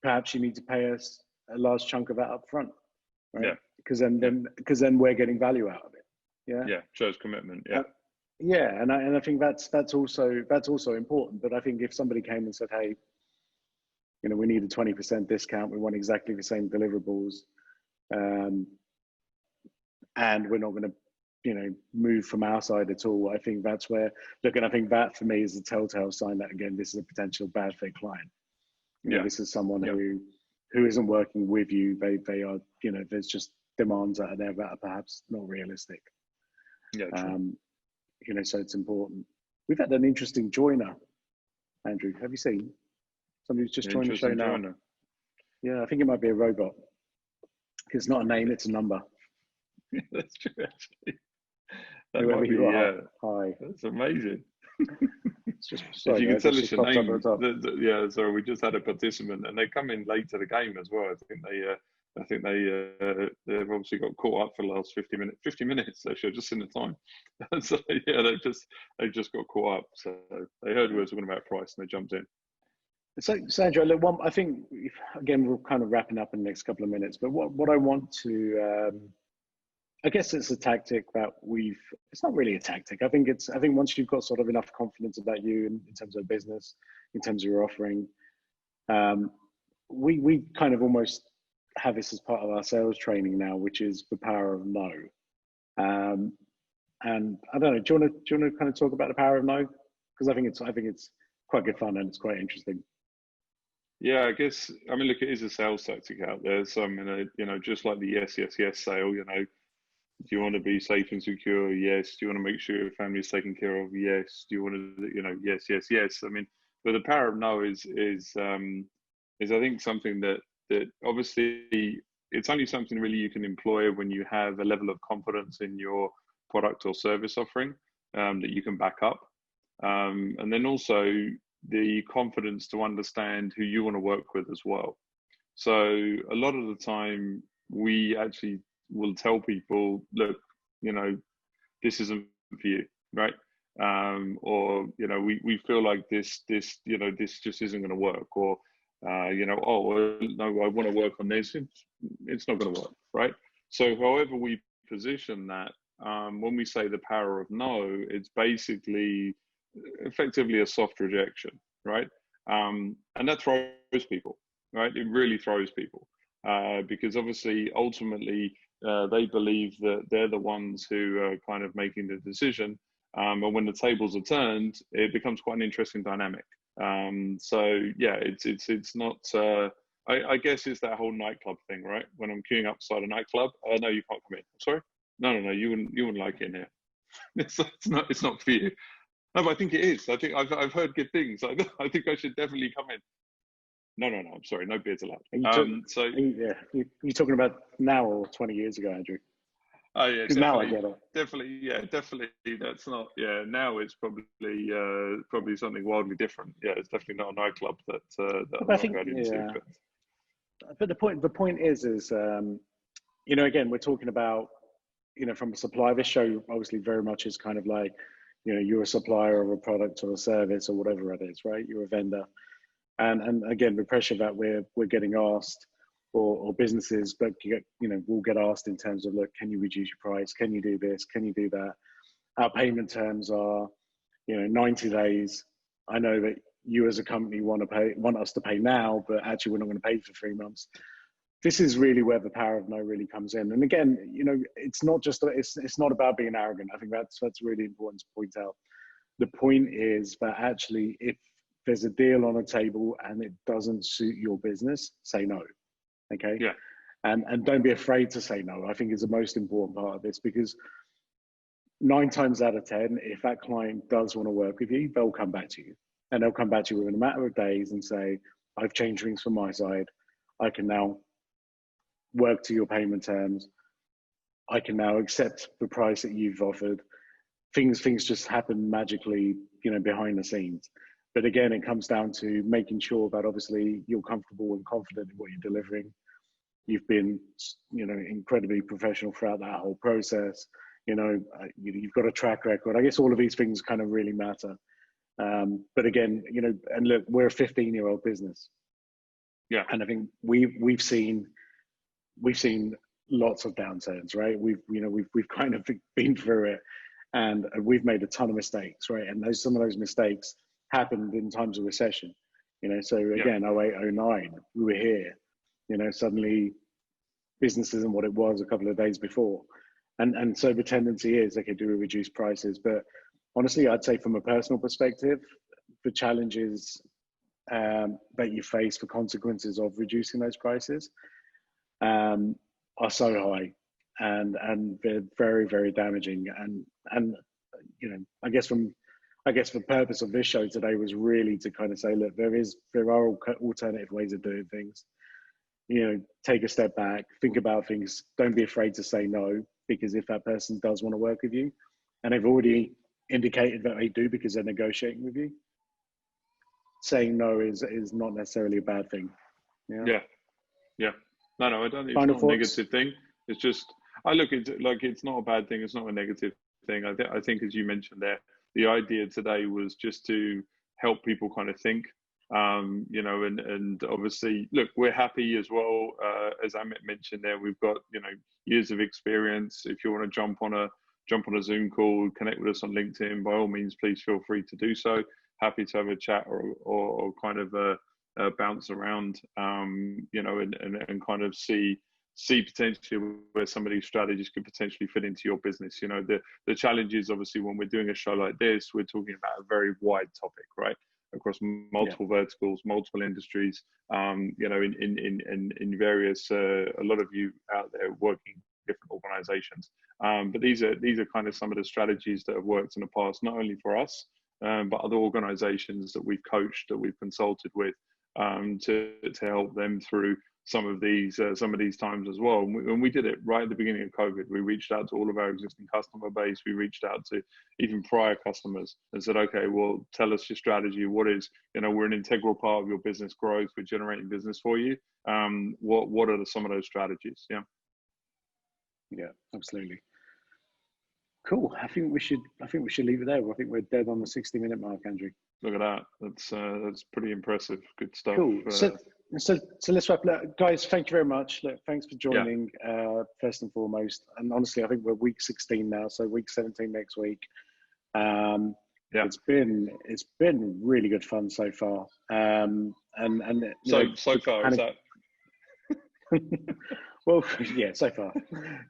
perhaps you need to pay us a large chunk of that up front, right? Yeah. Because then we're getting value out of it. Yeah. Yeah. Shows commitment. Yeah. Yeah. And I think that's also important. But I think if somebody came and said, hey, we need a 20% discount, we want exactly the same deliverables, and we're not going to move from our side at all. I think that's where, and I think that for me is a telltale sign that, again, this is a potential bad fit client. This is someone who isn't working with you. They are, there's just demands out there that are perhaps not realistic. Yeah, true. So it's important. We've had an interesting joiner, Andrew. Have you seen somebody who's just joined the show now? Joiner. Yeah, I think it might be a robot. It's not a name, it's a number. Yeah, that's true, actually. Whoever you are. Hi. That's amazing. It's just, sorry, if you can tell us your name, sorry, we just had a participant, and they come in late to the game as well. I think they've obviously got caught up for the last 50 minutes. 50 minutes, they should have just seen the time. So yeah, they've just got caught up. So they heard we were talking about price and they jumped in. So Sandra, look, I think again we're kind of wrapping up in the next couple of minutes. But what I want to I guess it's a tactic that it's not really a tactic. I think once you've got sort of enough confidence about you in terms of business, in terms of your offering, we kind of almost have this as part of our sales training now, which is the power of no. And I don't know, do you want to kind of talk about the power of no? Because I think it's quite good fun and it's quite interesting. Yeah, I guess, I mean, look, it is a sales tactic out there. So, I mean, just like the yes sale, do you want to be safe and secure? Yes. Do you want to make sure your family is taken care of? Yes. Do you want to, yes. I mean, but the power of no is I think something that obviously it's only something really you can employ when you have a level of confidence in your product or service offering that you can back up. And then also the confidence to understand who you want to work with as well. So a lot of the time we actually will tell people, look, this isn't for you, right? Or we feel like this just isn't going to work, or oh no, I want to work on this. It's not going to work, right? So however we position that, when we say the power of no, it's basically effectively a soft rejection, right? And that throws people, right? It really throws people because obviously ultimately they believe that they're the ones who are kind of making the decision. And when the tables are turned, it becomes quite an interesting dynamic. So yeah, it's not. I guess it's that whole nightclub thing, right? When I'm queuing up beside a nightclub, no, you can't come in. Sorry, no, you wouldn't like it in here. It's not for you. No, but I think it is. I think I've heard good things. I think I should definitely come in. No, I'm sorry, no beers allowed. You're talking about now or 20 years ago, Andrew? Oh yeah, now I get it. Definitely. That's not. Yeah, now it's probably something wildly different. Yeah, it's definitely not a nightclub that I'm not going into. But the point is, again, we're talking about, from a supplier. This show obviously very much is kind of like, you're a supplier of a product or a service or whatever it is, right? You're a vendor. And again, the pressure that we're getting asked, or businesses, but we'll get asked in terms of, look, can you reduce your price? Can you do this? Can you do that? Our payment terms are, 90 days. I know that you as a company want us to pay now, but actually we're not going to pay for 3 months. This is really where the power of no really comes in. And again, it's not just it's not about being arrogant. I think that's really important to point out. The point is that actually, if there's a deal on a table and it doesn't suit your business, say no. Okay. Yeah. And don't be afraid to say no. I think is the most important part of this, because 9 times out of 10, if that client does want to work with you, they'll come back to you, and they'll come back to you within a matter of days and say, I've changed things from my side. I can now work to your payment terms. I can now accept the price that you've offered. Things just happen magically, behind the scenes. But again, it comes down to making sure that obviously you're comfortable and confident in what you're delivering. You've been, incredibly professional throughout that whole process. you've got a track record. I guess all of these things kind of really matter. But again, and look, we're a 15-year-old business. Yeah. And I think we've seen lots of downturns, right? We've kind of been through it, and we've made a ton of mistakes, right? And some of those mistakes happened in times of recession. So again, 08, 09, we were here. Suddenly business isn't what it was a couple of days before. And so the tendency is, okay, do we reduce prices? But honestly, I'd say from a personal perspective, the challenges that you face, the consequences of reducing those prices are so high, and they're very, very damaging. And I guess the purpose of this show today was really to kind of say, look, there are alternative ways of doing things. Take a step back, think about things. Don't be afraid to say no, because if that person does want to work with you, and they've already indicated that they do because they're negotiating with you, saying no is not necessarily a bad thing. Yeah. No, I don't think it's Final not thoughts? a negative thing. It's just, I look at it like it's not a bad thing. It's not a negative thing. I think, as you mentioned there, the idea today was just to help people kind of think, and obviously, look, we're happy as well. As Amit mentioned there, we've got, years of experience. If you want to jump on a Zoom call, connect with us on LinkedIn, by all means, please feel free to do so. Happy to have a chat or kind of bounce around, and kind of see potentially where some of these strategies could potentially fit into your business. The challenge is obviously when we're doing a show like this, we're talking about a very wide topic, right? Across multiple verticals, multiple industries, in various, a lot of you out there working different organizations. But these are kind of some of the strategies that have worked in the past, not only for us, but other organizations that we've coached, that we've consulted with, to help them through some of these times as well. And we did it right at the beginning of COVID. We reached out to all of our existing customer base. We reached out to even prior customers and said, okay, well, tell us your strategy. What is, we're an integral part of your business growth. We're generating business for you. What are some of those strategies? Yeah, absolutely. Cool. I think we should leave it there. I think we're dead on the 60-minute mark, Andrew. Look at that. That's pretty impressive. Good stuff. Cool. So let's wrap it up. Guys, thank you very much. Look, thanks for joining, first and foremost. And honestly, I think we're week 16 now, so week 17 next week. It's been really good fun so far. So far, is that? Well, yeah, so far.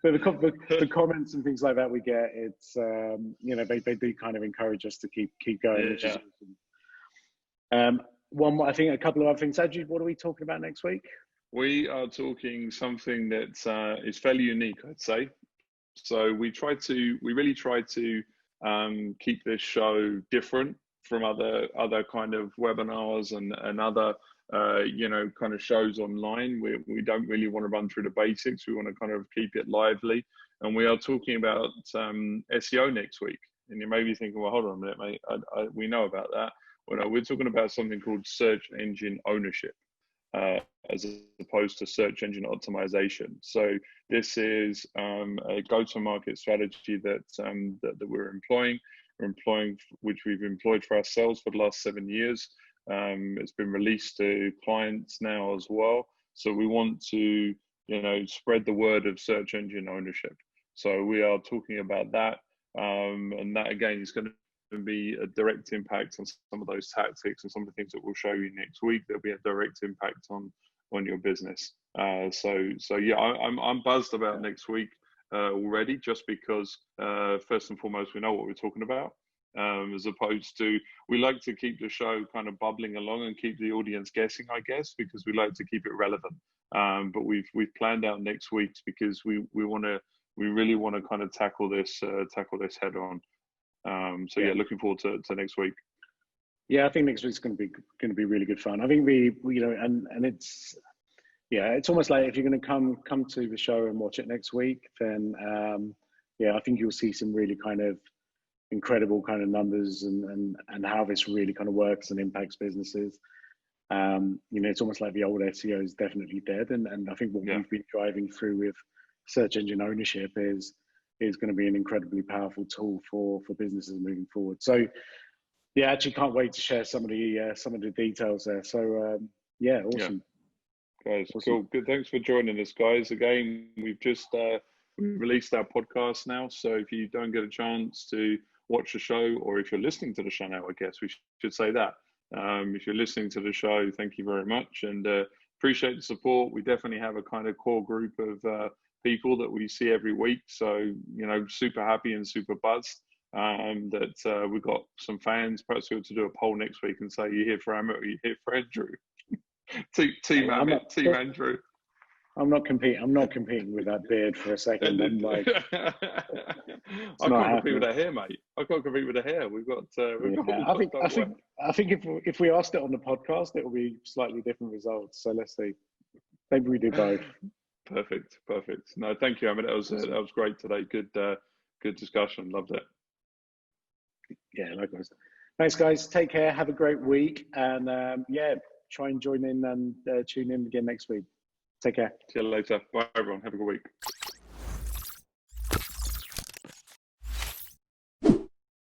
But the comments and things like that we get, it's they do kind of encourage us to keep going, which is awesome. One more, I think a couple of other things. Andrew, what are we talking about next week? We are talking something that is fairly unique, I'd say. So we really try to keep this show different from other kind of webinars and other kind of shows online. We don't really want to run through the basics. We want to kind of keep it lively. And we are talking about SEO next week. And you may be thinking, well, hold on a minute, mate. We know about that. Well, no, we're talking about something called search engine ownership, as opposed to search engine optimization. So this is a go-to-market strategy that we're employing. Which we've employed for ourselves for the last 7 years. It's been released to clients now as well. So we want to, spread the word of search engine ownership. So we are talking about that, and that again is going to be a direct impact on some of those tactics and some of the things that we'll show you next week. There'll be a direct impact on your business. So yeah, I'm buzzed about next week already, just because first and foremost we know what we're talking about, as opposed to, we like to keep the show kind of bubbling along and keep the audience guessing, I guess, because we like to keep it relevant. But we've planned out next week because we really want to kind of tackle this head on. So looking forward to next week. Yeah, I think next week's going to be really good fun. I think we and it's almost like if you're going to come to the show and watch it next week, then I think you'll see some really kind of incredible kind of numbers and how this really kind of works and impacts businesses. It's almost like the old SEO is definitely dead, and I think what we've been driving through with search engine ownership is is going to be an incredibly powerful tool for businesses moving forward. So yeah, actually can't wait to share some of the details there. So yeah, awesome. Guys, awesome. Cool. Good. Thanks for joining us, guys. Again, we've just released our podcast now. So if you don't get a chance to watch the show, or if you're listening to the show now, I guess we should say that. If you're listening to the show, thank you very much, and appreciate the support. We definitely have a kind of core group of people that we see every week. So, super happy and super buzzed that we've got some fans. Perhaps we ought to do a poll next week and say, you here for Amit or you here for Andrew? Team Amit, Team Andrew. I'm not competing with that beard for a second. I'm like, I can't compete with the hair, mate. I can't compete with the hair. We've got. I think if we asked it on the podcast, it will be slightly different results. So let's see. Maybe we do both. Perfect. No, thank you, Amit. That was great today. Good discussion. Loved it. Yeah, likewise. Thanks, guys. Take care. Have a great week, and try and join in and tune in again next week. Take care. See you later. Bye, everyone. Have a good week.